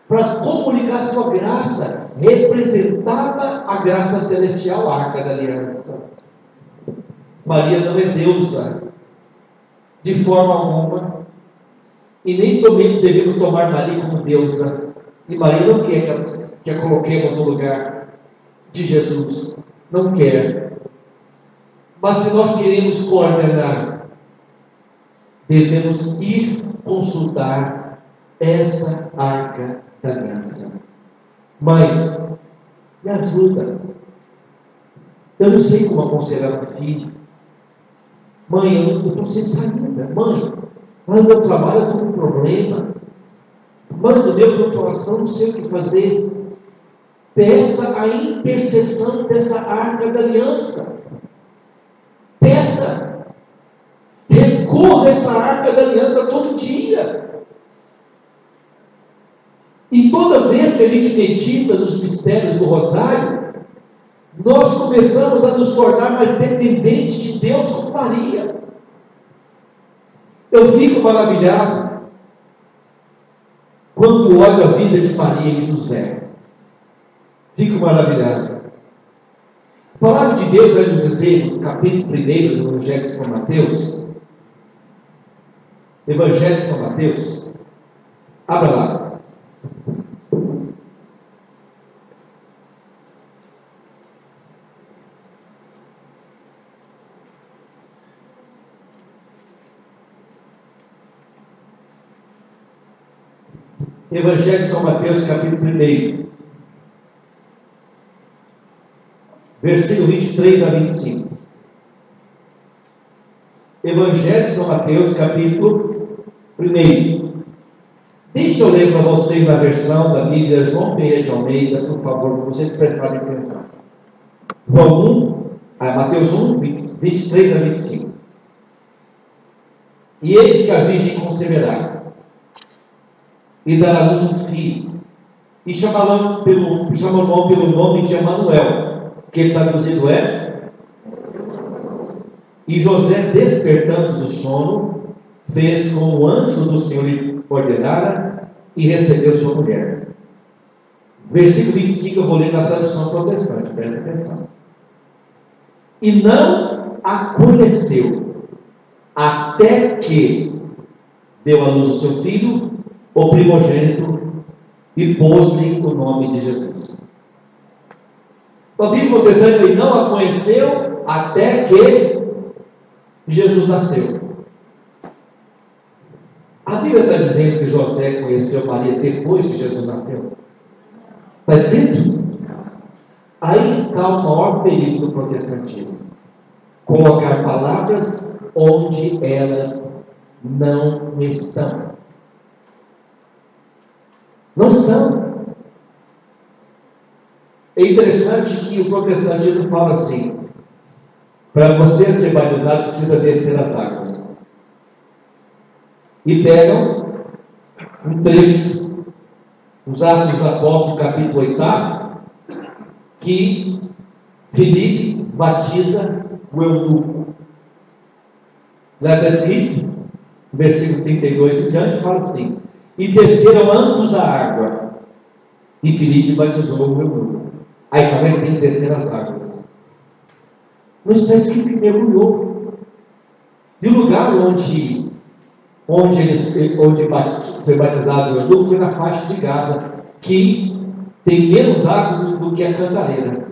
para comunicar sua graça. Representava a graça celestial, a arca da aliança. Maria não é deusa, de forma alguma, e nem também devemos tomar Maria como deusa. E Maria não quer que a coloquemos no lugar de Jesus, não quer. Mas se nós queremos coordenar, devemos ir consultar essa arca da aliança. Mãe, me ajuda. Eu não sei como aconselhar o filho. Mãe, eu estou sem saída. Mãe, lá no meu trabalho eu estou com um problema. Mãe, no meu coração não sei o que fazer. Peça a intercessão dessa arca da aliança. Peça. Recorra a essa arca da aliança todo dia. E toda vez que a gente medita nos mistérios do Rosário, nós começamos a nos tornar mais dependentes de Deus como Maria. Eu fico maravilhado quando olho a vida de Maria e José. Fico maravilhado. A palavra de Deus vai nos dizer, no capítulo 1 do Evangelho de São Mateus, Evangelho de São Mateus, abra lá. Evangelho de São Mateus, capítulo 1, versículo 23 a 25. Evangelho de São Mateus, capítulo 1. Deixa eu ler para vocês na versão da Bíblia João Pereira de Almeida, por favor, para vocês prestarem atenção. Mateus 1, 23 a 25. E eis que a Virgem conceberá e dará à luz um filho, e chamarão pelo nome de Emanuel, que traduzido é. E José, despertando do sono, fez como o anjo do Senhor lhe ordenara, e recebeu sua mulher. Versículo 25, eu vou ler na tradução protestante, presta atenção. E não a conheceu, até que deu à luz o seu filho, o primogênito, e pôs-lhe o nome de Jesus. A Bíblia protestante, ele não a conheceu até que Jesus nasceu. A Bíblia está dizendo que José conheceu Maria depois que Jesus nasceu? Está escrito? Aí está o maior perigo do protestantismo: colocar palavras onde elas não estão. Não estão. É interessante que o protestantismo fala assim: para você ser batizado precisa descer as águas. E pegam um trecho dos Atos dos Apóstolos, capítulo 8, que Filipe batiza o eunuco. Lá está escrito, versículo 32 em diante, fala assim: e desceram ambos a água, e Filipe batizou o eunuco. Aí também tem que descer as águas. Não está escrito que mergulhou. E o lugar onde foi batizado o eunuco foi na faixa de Gaza, que tem menos água do que a Cantareira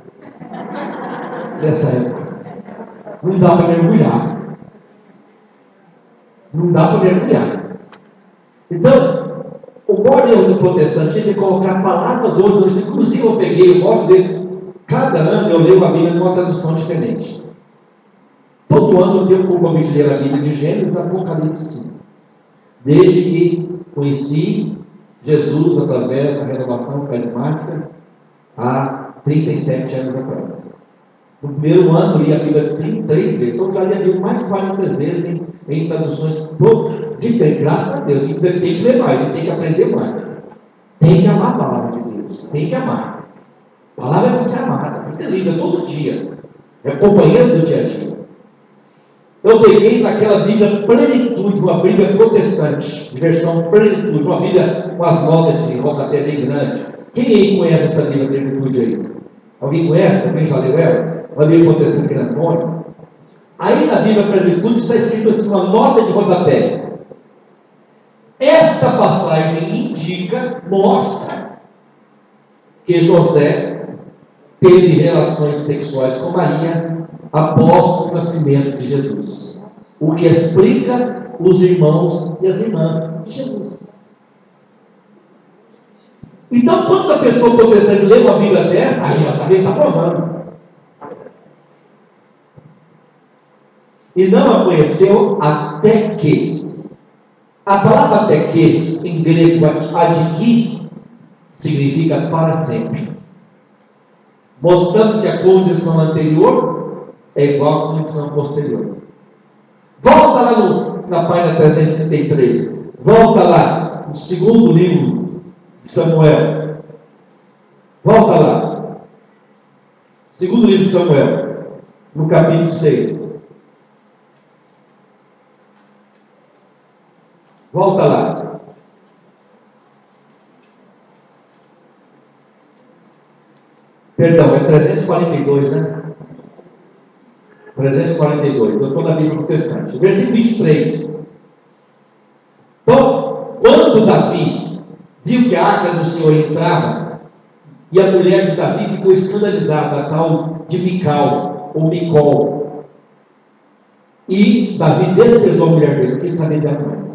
nessa época. Não dá para mergulhar. Não dá para mergulhar. Então, o maior erro do protestantismo é colocar palavras hoje. Inclusive eu gosto de cada ano eu leio a Bíblia numa tradução diferente. Todo ano eu tenho o compromisso de ler a Bíblia de Gênesis a Apocalipse, desde que conheci Jesus através da renovação carismática há 37 anos atrás. No primeiro ano eu li a Bíblia 33 vezes, então já li a Bíblia mais de 40 vezes em traduções diferentes. Graças a Deus, a gente tem que ler mais, a gente tem que aprender mais. Tem que amar a palavra de Deus, tem que amar. A palavra é para ser amada, você lida todo dia, é companheiro do dia a dia. Eu peguei naquela Bíblia Plenitude, uma Bíblia protestante, versão Plenitude, uma Bíblia com as notas de rodapé bem grande. Quem aí conhece essa Bíblia Plenitude aí? Alguém conhece? Alguém já leu ela? Uma Bíblia protestante grandona. Aí na Bíblia Plenitude está escrito assim, uma nota de rodapé. Esta passagem indica, mostra que José teve relações sexuais com Maria após o nascimento de Jesus. O que explica os irmãos e as irmãs de Jesus. Então, quando a pessoa protestante lê uma Bíblia dessa, aí ela está provando. E não a conheceu até que. A palavra até que, em grego, adiki, significa para sempre. Mostrando que a condição anterior é igual à condição posterior. Volta lá na página 333. Volta lá no segundo livro de Samuel. Volta lá. Segundo livro de Samuel, no capítulo 6. Volta lá. Perdão, é 342, né? 342. Eu estou na Bíblia Protestante. Versículo 23. Então, quando Davi viu que a arca do Senhor entrava, e a mulher de Davi ficou escandalizada, a tal de Mical, ou Micol. E Davi desprezou a mulher dele, não quis saber dela mais.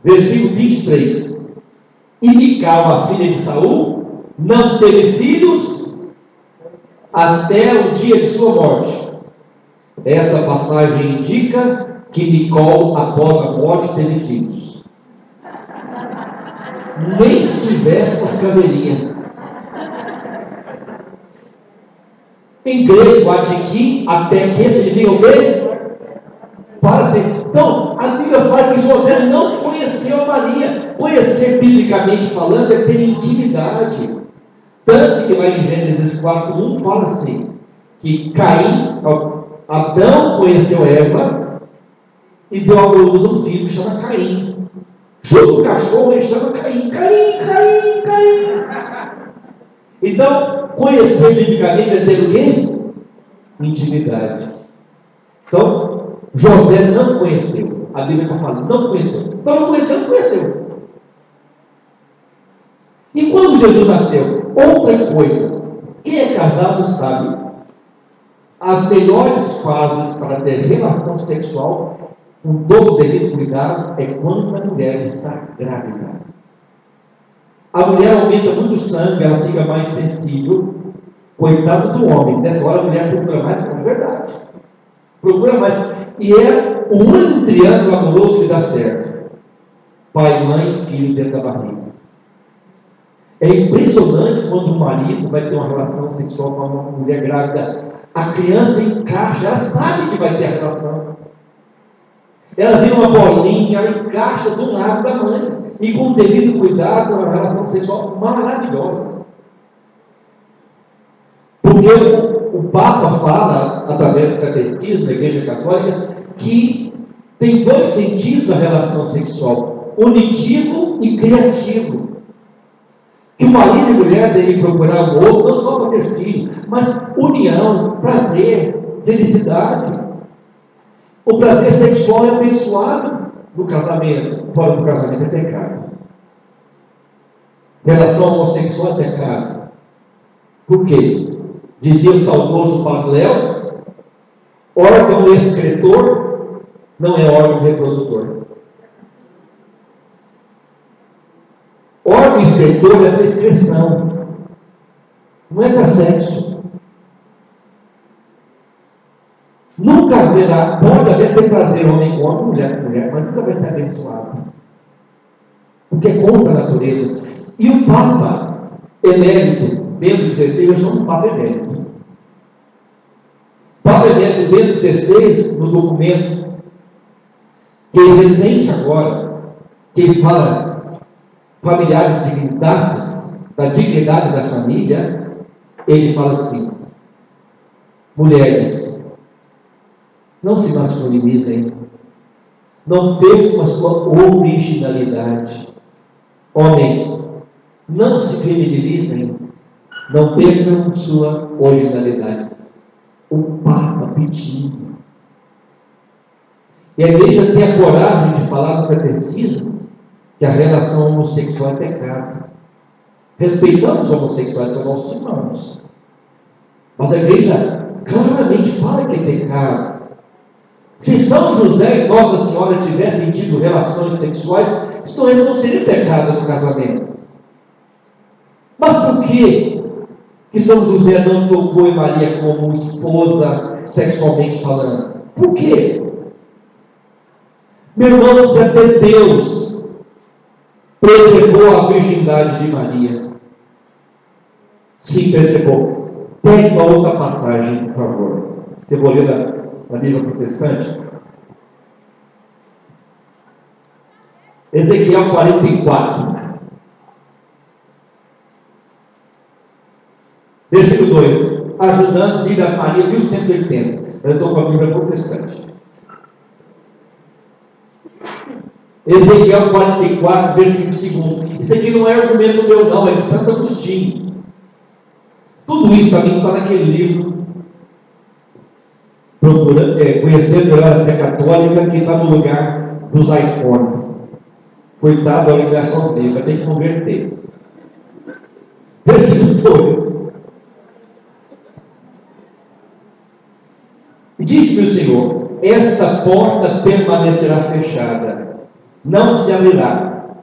Versículo 23. E Mical, a filha de Saul, não teve filhos até o dia de sua morte. Essa passagem indica que Micol, após a morte, teve filhos. Nem se tivesse as cabelinhas. Em grego, adiki, até que significa o quê? Para ser. Então, a Bíblia fala que José não conheceu a Maria. Conhecer, biblicamente falando, é ter intimidade. Tanto que lá em Gênesis 4:1 fala assim, que Caim, Adão conheceu Eva e deu à luz um filho que chama Caim. Junto com o cachorro, ele chama Caim. Caim. Então, conhecer biblicamente é ter o quê? Intimidade. Então, José não conheceu. A Bíblia está falando, não conheceu. Então, não conheceu. E quando Jesus nasceu? Outra coisa. Quem é casado sabe. As melhores fases para ter relação sexual, com todo o devido cuidado, é quando a mulher está grávida. A mulher aumenta muito o sangue, ela fica mais sensível. Coitado do homem. Nessa hora a mulher procura mais, com verdade. Procura mais. E é o único triângulo amoroso que dá certo. Pai, mãe e filho dentro da barriga. É impressionante quando o marido vai ter uma relação sexual com uma mulher grávida. A criança encaixa, ela sabe que vai ter a relação. Ela vira uma bolinha, ela encaixa do lado da mãe. E com o devido cuidado, uma relação sexual maravilhosa. Porque o Papa fala, através do catecismo da Igreja Católica, que tem dois sentidos a relação sexual: unitivo e criativo. Que o marido e a mulher devem procurar o outro, não só para ter filho, mas união, prazer, felicidade. O prazer sexual é abençoado no casamento. Fora do casamento é pecado. Relação homossexual é pecado. Por quê? Dizia o saudoso Padre Léo, órgão excretor não é órgão reprodutor. Órgão excretor é para excreção, não é para sexo. Nunca haverá, pode haver ter prazer homem com homem, mulher com mulher, mas nunca vai ser abençoado. Porque é contra a natureza. E o Papa emérito Bento XVI, eu chamo de Papa emérito. Papa emérito Bento XVI, no documento que é recente agora, que ele fala familiares dignitatis, da dignidade da família, ele fala assim: mulheres, não se masculinizem, não percam a sua originalidade. Homem, não se feminilizem, não percam sua originalidade. O Papa pedindo E a igreja tem a coragem de falar no catecismo que a relação homossexual é pecado. Respeitamos os homossexuais, são nossos irmãos. Mas a igreja claramente fala que é pecado. Se São José e Nossa Senhora tivessem tido relações sexuais, isso não seria pecado no casamento. Mas por que São José não tocou em Maria como esposa, sexualmente falando? Por quê? Meu irmão, se até Deus preservou a virgindade de Maria. Sim, preservou. Tem uma outra passagem, por favor. Eu vou ler na Bíblia Protestante. Ezequiel 44. Versículo 2. Ajudando, Bíblia Maria 1180. Eu estou com a Bíblia Protestante. Ezequiel 44, versículo 2. Isso aqui não é argumento meu, não, é de Santo Agostinho. Tudo isso para mim está naquele livro, Conhecendo a Fé Católica, que está no lugar dos iPhone. Coitado da ligação dele, vai ter que converter. Versículo 2. Disse-me o Senhor: esta porta permanecerá fechada, não se abrirá,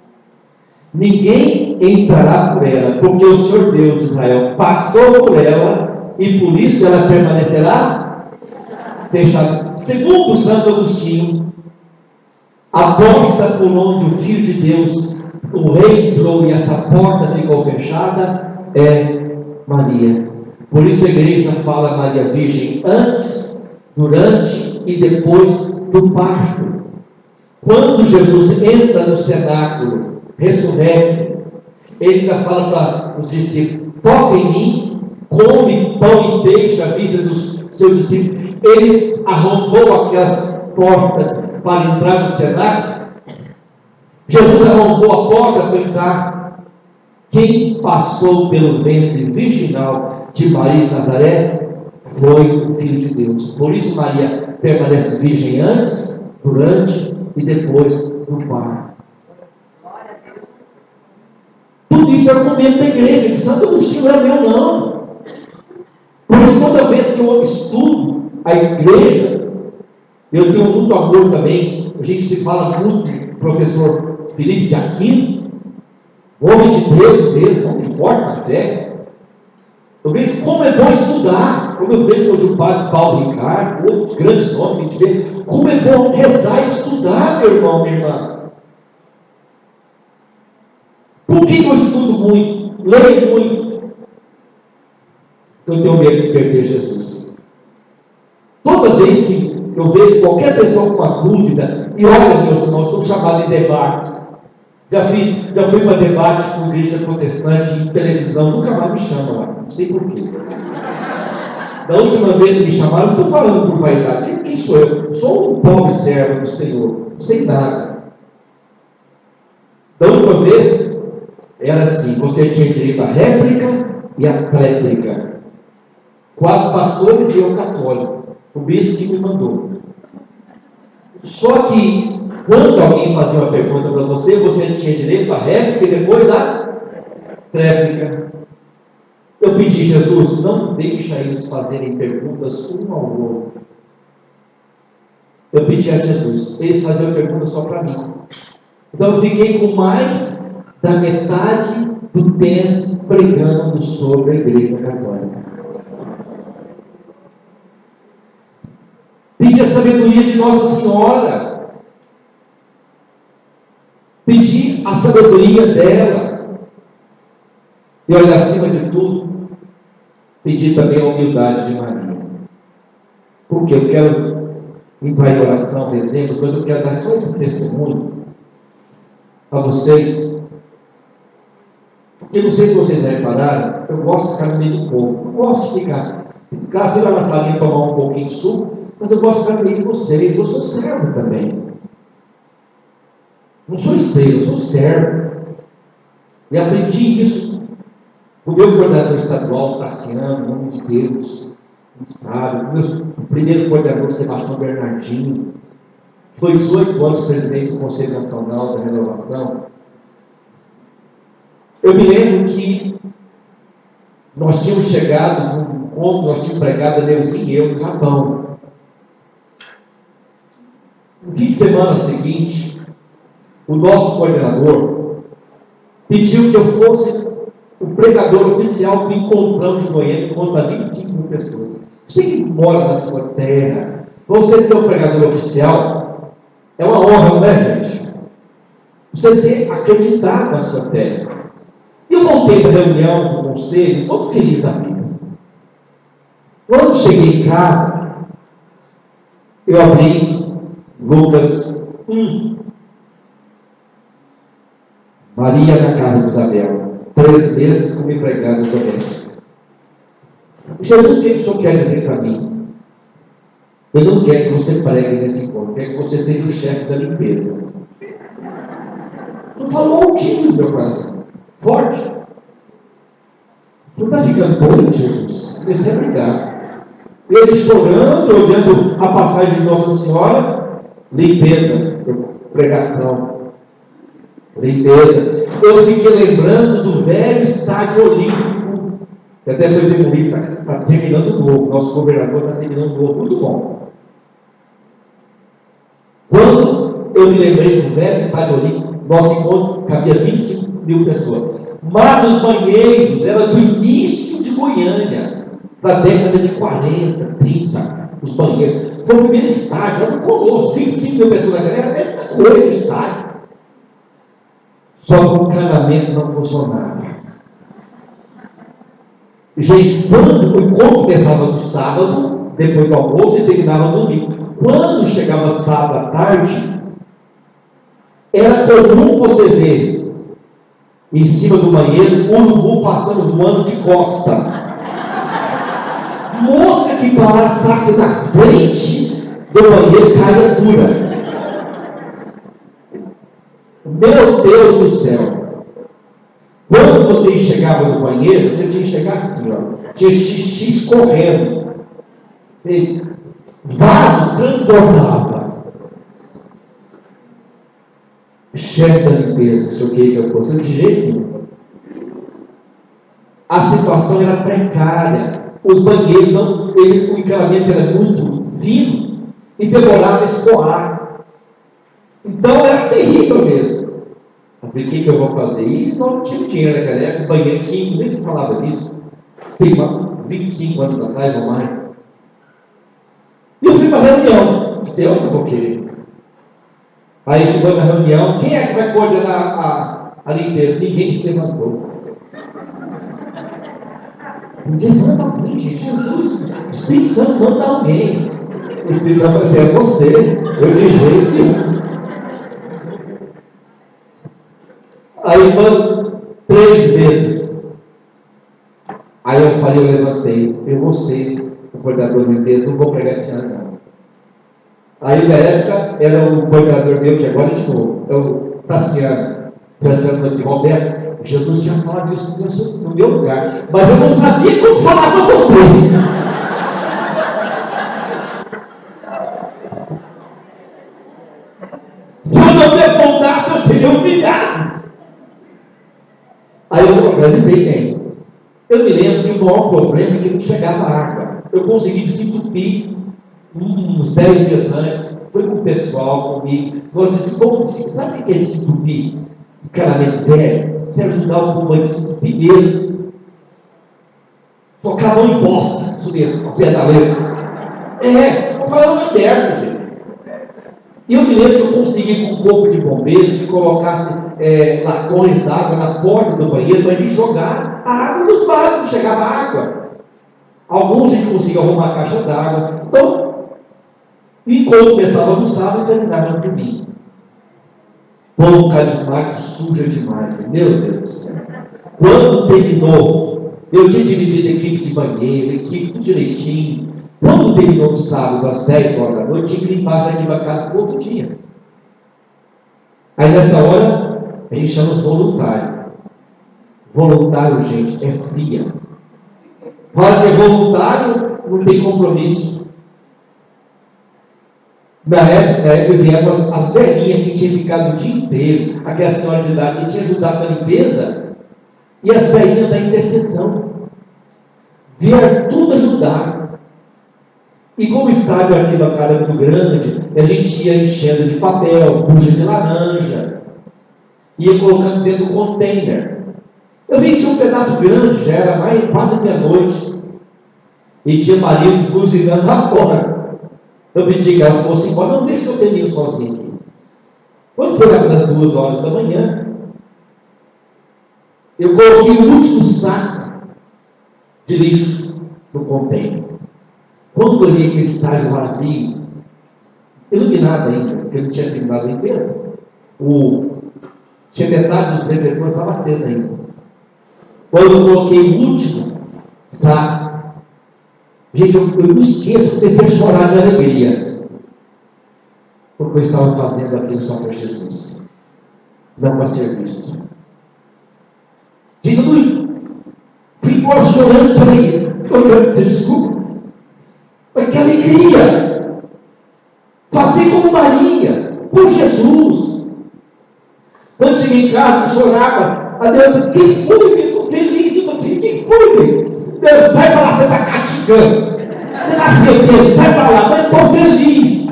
ninguém entrará por ela, porque o Senhor Deus de Israel passou por ela, e por isso ela permanecerá fechada. Segundo Santo Agostinho, a porta por onde o Filho de Deus, o Rei, entrou e essa porta ficou fechada é Maria. Por isso a igreja fala Maria Virgem antes, durante e depois do parto. Quando Jesus entra no cenáculo ressurreto, ele ainda fala para os discípulos: toca em mim, come pão e peixe à vista dos seus discípulos. Ele arrombou aquelas portas para entrar no cenáculo. Jesus arrombou a porta para entrar. Quem passou pelo ventre virginal de Maria de Nazaré foi o Filho de Deus. Por isso Maria permanece virgem antes, durante e depois do parto. Tudo isso é argumento da igreja. De Santo Agostinho não é meu, não. Por isso, toda vez que eu estudo a igreja, eu tenho muito amor também. A gente se fala muito, professor Felipe de Aquino, homem de Deus mesmo, homem forte na fé. Eu vejo como é bom estudar, como eu vejo hoje o padre Paulo Ricardo, outros grandes homens, a gente vê como é bom rezar e estudar, meu irmão, minha irmã. Por que eu estudo muito, leio muito? Eu tenho medo de perder Jesus. Toda vez que eu vejo qualquer pessoa com uma dúvida, e olha, meus irmãos, sou chamado em debate. Já fui para debate com igreja protestante em televisão, nunca mais me chamam lá, não sei porquê. Da última vez que me chamaram, não estou falando por vaidade. Quem sou eu? Sou um pobre servo do Senhor, não sei nada. Da última vez, era assim: você tinha direito à réplica e à tréplica. 4 pastores e eu católico. O bispo que me mandou. Só que, quando alguém fazia uma pergunta para você, você tinha direito à réplica e depois à tréplica. Eu pedi: Jesus, não deixa eles fazerem perguntas um ao outro. Eu pedi a Jesus, eles faziam perguntas só para mim. Então eu fiquei com mais da metade do tempo pregando sobre a Igreja Católica. Pedi a sabedoria de Nossa Senhora. Pedi a sabedoria dela. E olha, acima de tudo, pedi também a humildade de Maria. Porque eu quero entrar em oração, dezembro, mas eu quero dar só esse testemunho a vocês. Porque não sei se vocês repararam, eu gosto de ficar no meio do povo. Eu gosto de ficar fui lá na salinha tomar um pouquinho de suco, mas eu gosto de ficar no meio de vocês. Eu sou servo também. Não sou estrela, eu sou servo. E aprendi isso. O meu coordenador estadual, Tassiano, em nome de Deus, não sabe. O primeiro coordenador, Sebastião Bernardinho, foi 18 anos presidente do Conselho Nacional da Renovação. Eu me lembro que nós tínhamos chegado, como nós tínhamos pregado a Neuzinho e eu no Japão. No fim de semana seguinte, o nosso coordenador pediu que eu fosse o pregador oficial do encontrão de Goiânia, que conta 25 mil pessoas. Você que mora na sua terra, você ser o pregador oficial, é uma honra, não é, gente? Você ser acreditado na sua terra. E eu voltei da reunião do conselho, todo feliz da vida. Quando cheguei em casa, eu abri Lucas 1. Maria na casa de Isabel, 3 meses como empregada doméstica. Jesus, o que o Senhor quer dizer para mim? Eu não quero que você pregue nesse encontro, eu quero que você seja o chefe da limpeza. Não falou altinho no meu coração, forte. Não está ficando doido, Jesus? Comecei a brigar. Ele chorando, olhando a passagem de Nossa Senhora, limpeza, pregação. Limpeza. Eu fiquei lembrando do velho estádio olímpico, que até foi demolido, está terminando o novo. Nosso governador está terminando o novo, muito bom. Quando eu me lembrei do velho estádio olímpico, nosso encontro cabia 25 mil pessoas. Mas os banheiros eram do início de Goiânia, da década de 40, 30. Os banheiros. Foi o primeiro estádio, era um colosso, 25 mil pessoas naquela época, era muita coisa o estádio. Só que o encanamento não funcionava. Gente, quando o encontro começava no sábado, depois do almoço, e terminava no domingo. Quando chegava sábado à tarde, era comum você ver em cima do banheiro um urubu passando voando de costa. Moça que passasse na frente do banheiro caia dura. Meu Deus do céu! Quando você chegava no banheiro, você tinha que chegar assim, ó. Tinha xixi escorrendo. Vaso transbordava. Chefe da limpeza, se eu queria que eu fosse, de jeito nenhum. A situação era precária. Os banheiros, o encanamento era muito fino e demorava a escoar. Então era terrível mesmo. Eu falei, o que eu vou fazer? E não tinha dinheiro naquela época, banheiro químico, nem se falava disso. Tem 25 anos atrás ou mais. E eu fui para a reunião. Eu não vou querer. Aí chegou na reunião, quem é que vai coordenar a limpeza? Ninguém se levantou. Ninguém manda alguém, gente. Jesus, o Espírito Santo manda alguém. O Espírito Santo vai ser você, eu de jeito nenhum. Aí foi 3 vezes. Aí eu falei, eu levantei, eu vou ser o coordenador da limpeza, não vou pregar esse ano não. Aí na época era o coordenador meu, que agora é de novo, é o Tassiano. Tassiano falou assim, Roberto, Jesus tinha falado isso no meu lugar, mas eu não sabia como falar para você. Se eu não me apontasse, eu seria humilhado. Aí eu organizei bem. Eu me lembro que o maior problema é que não chegava água. Eu consegui desentupir uns 10 dias antes, foi com o pessoal, comigo. Eu disse, bom, sabe o que é desentupir? Encanamento velho, você ajudar o povo a desentupir mesmo. Tocar a mão em bosta, isso mesmo, ao pé da letra. Eu falava aberto, gente. E eu me lembro que eu consegui com um pouco de bombeiro que colocasse lacões d'água na porta do banheiro para ele jogar a água nos vasos, não chegava água. Alguns a gente conseguiu arrumar a caixa d'água. Então, enquanto começava no sábado, terminava no domingo. Povo carismático suja demais, meu Deus do céu. Quando terminou, eu tinha dividido a equipe de banheiro, equipe tudo direitinho. Quando terminou no sábado, às 10 horas da noite, tinha que limpar a arquibancada para o outro dia. Aí nessa hora, a gente chama os voluntários. Voluntário, gente, é fria. Fala que é voluntário, não tem compromisso. Na época vieram as velhinhas que tinham ficado o dia inteiro, aquela senhora de idade que tinha ajudado na limpeza, e as velhinhas da intercessão. Vieram tudo ajudar. E como o estádio aqui na cara muito grande, a gente ia enchendo de papel, bucha de laranja, ia colocando dentro do container. Eu vi que tinha um pedaço grande, já era quase meia-noite, e tinha marido cozinhando lá fora. Eu pedi que elas fossem embora, não deixe que eu tenha sozinho aqui. Quando foi lá pelas 2 horas da manhã, eu coloquei o último saco de lixo no container. Quando eu olhei aquele estágio vazio, iluminado ainda, porque eu não tinha terminado a limpeza, tinha metade dos refletores estava aceso ainda. Quando eu coloquei o último saco, gente, eu não esqueço, comecei a chorar de alegria, porque eu estava fazendo aquilo só para Jesus, não para ser visto. Gente, eu fui embora chorando de alegria. Olhando, você desculpa. Mas que alegria! Fazer como Maria, por Jesus. Quando cheguei em casa, eu chorava. A Deus, quem foi? Eu estou feliz, eu estou feliz. Quem foi? Deus, vai para lá, você está castigando. Você está feliz, vai para lá, eu estou feliz.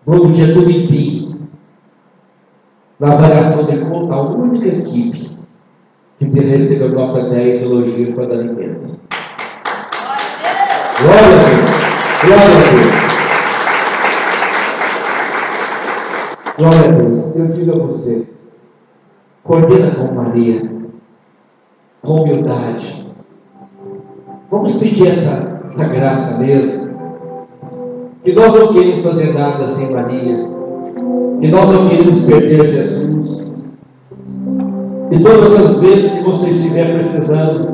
No outro dia, tudo limpinho. Na avaliação de conta, a única equipe que recebeu nota 10 elogio foi a da limpeza. Glória a Deus! Glória a Deus! Glória a Deus! Eu digo a você, coordena com Maria, com humildade. Vamos pedir essa graça mesmo. Que nós não queremos fazer nada sem Maria. Que nós não queremos perder Jesus. E todas as vezes que você estiver precisando,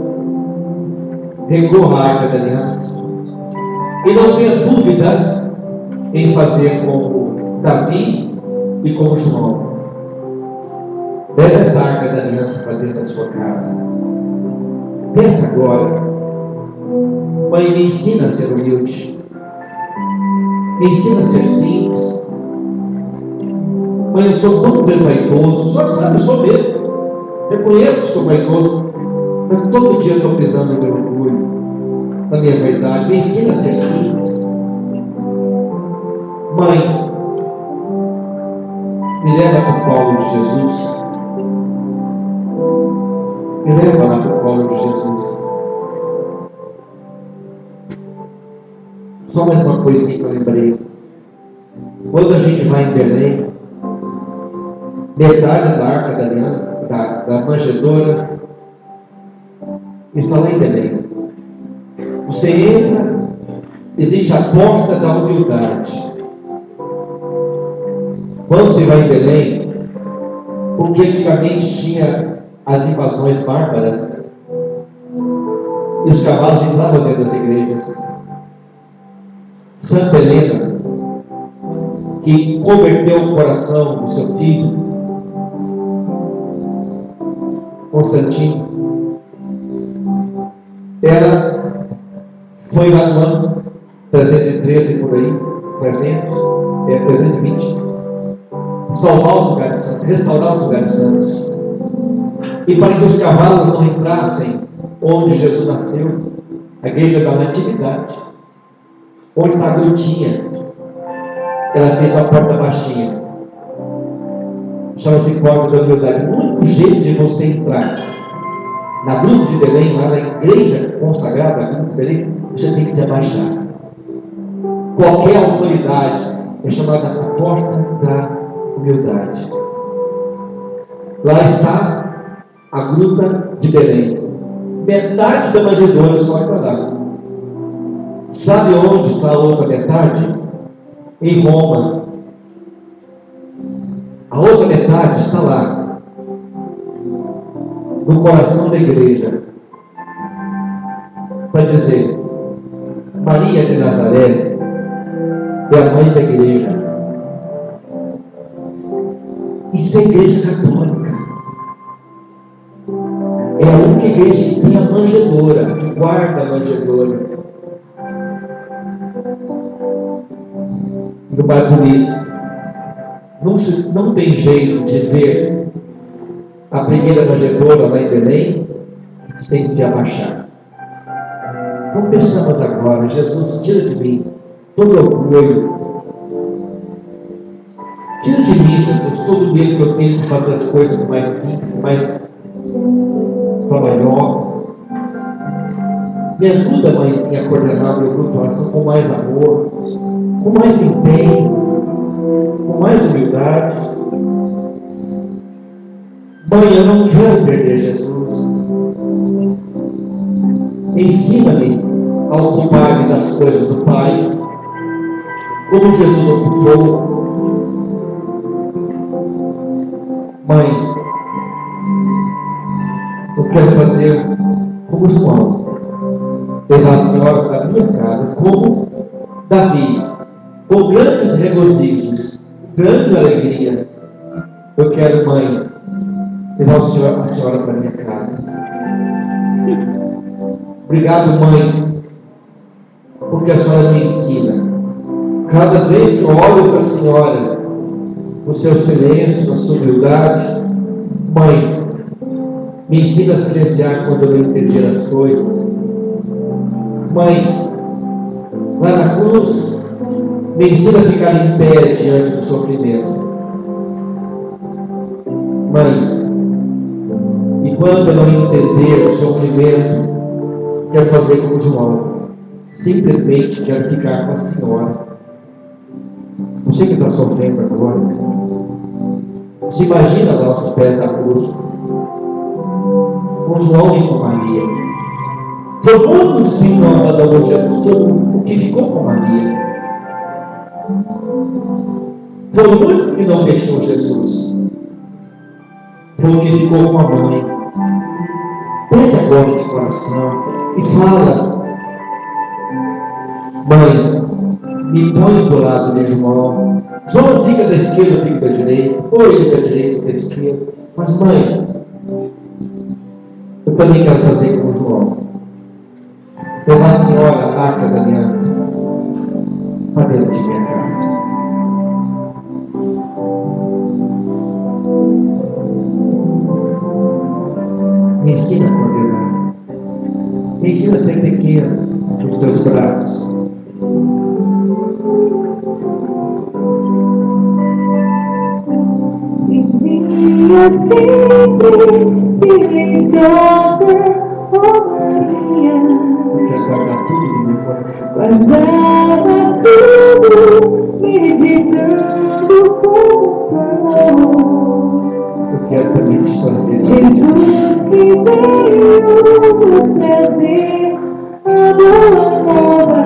recorra à Arca da Aliança. E não tenha dúvida em fazer como Davi e como João. Leve essa Arca da Aliança para dentro da sua casa. Pensa agora. Mãe, me ensina a ser humilde. Me ensina a ser simples. Mãe, eu sou tão vaidoso. Só sabe, eu sou mesmo. Reconheço que sou vaidoso. Mas todo dia eu estou pisando no meu orgulho, na minha verdade. Me ensina a ser simples. Mãe, me leva para o colo de Jesus. Me leva lá para o colo de Jesus. Só mais uma coisinha que eu lembrei. Quando a gente vai em Belém, metade da Arca da Aliança, da manjedoura, está lá em Belém. Você entra, existe a porta da humildade. Quando você vai em Belém, porque antigamente tinha as invasões bárbaras, e os cavalos entravam dentro das igrejas. Santa Helena, que converteu o coração do seu filho, Constantino, ela foi lá no ano 313 por aí, 320, salvar os lugares santos, restaurar os lugares santos, e para que os cavalos não entrassem onde Jesus nasceu, a igreja da natividade, onde está a grutinha, ela fez uma porta baixinha, chama-se porta da humildade. O único jeito de você entrar na gruta de Belém, lá na igreja consagrada, na gruta de Belém, você tem que se abaixar. Qualquer autoridade é chamada a porta da humildade. Lá está a gruta de Belém. Metade da manjedoura só é para lá. Sabe onde está a outra metade? Em Roma. A outra metade está lá, no coração da igreja, para dizer: Maria de Nazaré é a mãe da igreja. Isso é a igreja católica. É a única igreja que tem a manjedoura, que guarda a manjedoura. o mais bonito. Não tem jeito de ver a primeira manjedoura lá em Belém sem se abaixar. Então pensamos agora, Jesus, tira de mim todo orgulho. Tira de mim, Jesus, todo medo que eu tenho de fazer as coisas mais simples, mais trabalhosas. Me ajuda, mãezinha, a coordenar o meu grupo de oração com mais amor, com mais empenho, com mais humildade. Mãe, eu não quero perder Jesus. Ensina-me a ocupar-me das coisas do Pai, como Jesus ocupou. Mãe, eu quero fazer como João, levar a senhora para a minha casa, como Davi, com grandes regozijos, grande alegria. Eu quero, mãe, levar a senhora para a minha casa. Obrigado, mãe, porque a senhora me ensina. Cada vez que eu olho para a senhora, no seu silêncio, na sua humildade, mãe, me ensina a silenciar quando eu não entender as coisas. Mãe, lá na cruz, me ensina a ficar em pé diante do sofrimento. Mãe, e quando eu não entender o sofrimento, quero fazer como João. Simplesmente quero ficar com a senhora. Você que está sofrendo agora, se imagina lá aos pés da cruz, com João e com Maria. Todo mundo se incomoda hoje, o que ficou com Maria. Foi o único que não deixou Jesus. Foi o que ficou com a mãe. Pede agora de coração e fala: mãe, me põe do lado de João. João fica da esquerda, fica da direita, ou ele da direita, ou da esquerda. Mas mãe, eu também quero fazer como João. Levar a senhora a arca da aliança para dentro de minha casa. Me ensina a coordenar. Me ensina a ser pequeno nos teus braços. Vivia sempre silenciosa, oh Maria. Eu quero guardar tudo no meu coração. Guardava tudo, meditando com amor. Eu quero também te fazer. Jesus que veio nos trazer a boa nova.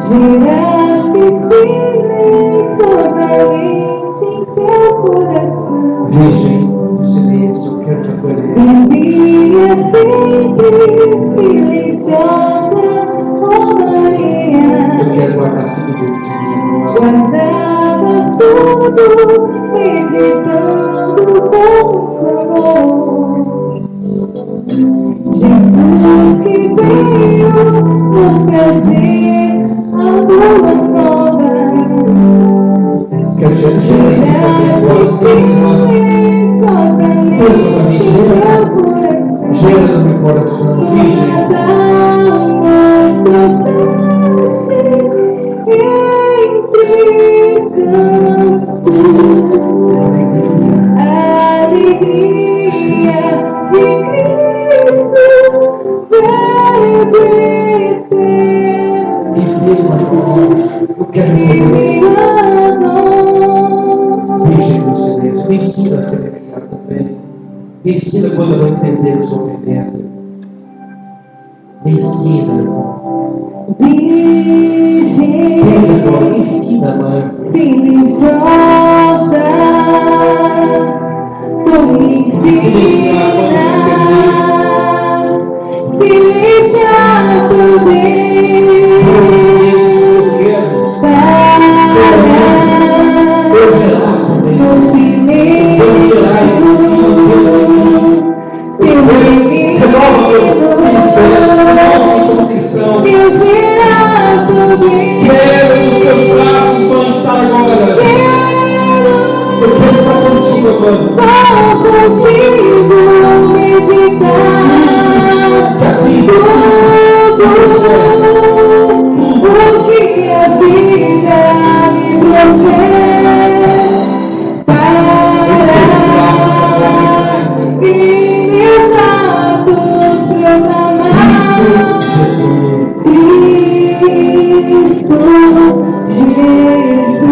Giraste silenciosamente em teu coração. Virgem do silêncio, eu quero te acolher. Vivia sempre silenciosa, oh Maria. Eu quero guardar tudo dentro de mim. Guardavas tudo, meditando com amor. Jesus que veio nos trazer a boa nova. Quero te acolher. Gera no meu coração, virgem. Alegria de Cristo veio eterno. Eu quero receber. Virgem do silêncio, me ensina a silenciar também. Me ensina quando eu não entender o sofrimento. Me ensina. Virgem Me ensina, mãe. silenciosa, tu me ensinas silenciar também no silêncio teu menino. Eu gerar também contigo meditar tudo o que a vida me trouxer para e meus atos proclamar Cristo Jesus.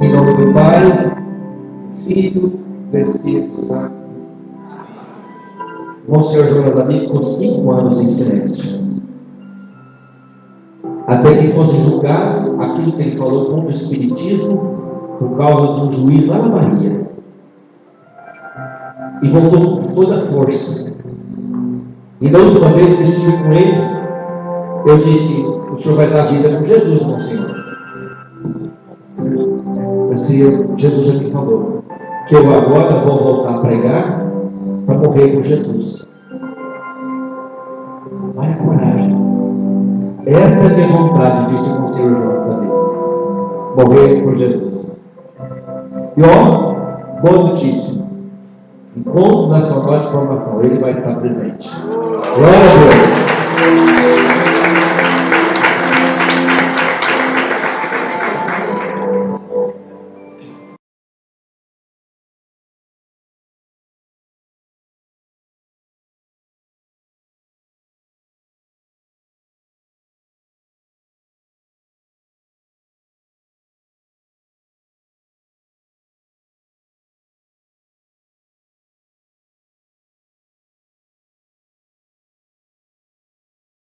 Em nome do Pai, Filho, do Espírito Santo. Bom, Senhor Jonas Amigo, com 5 anos em silêncio. Até que fosse julgado aquilo que ele falou contra o Espiritismo, por causa de um juiz lá na Bahia. E voltou com toda a força. E da última vez que estive com ele, eu disse: o senhor vai dar vida com Jesus, não, Senhor? Assim, Jesus já me falou que eu agora vou voltar a pregar para morrer por Jesus. Olha a coragem. Essa é a minha vontade, disse com o Senhor João, sabe? Morrer por Jesus. E ó, boa notícia. Encontro Nacional de Formação, ele vai estar presente. Glória a Deus.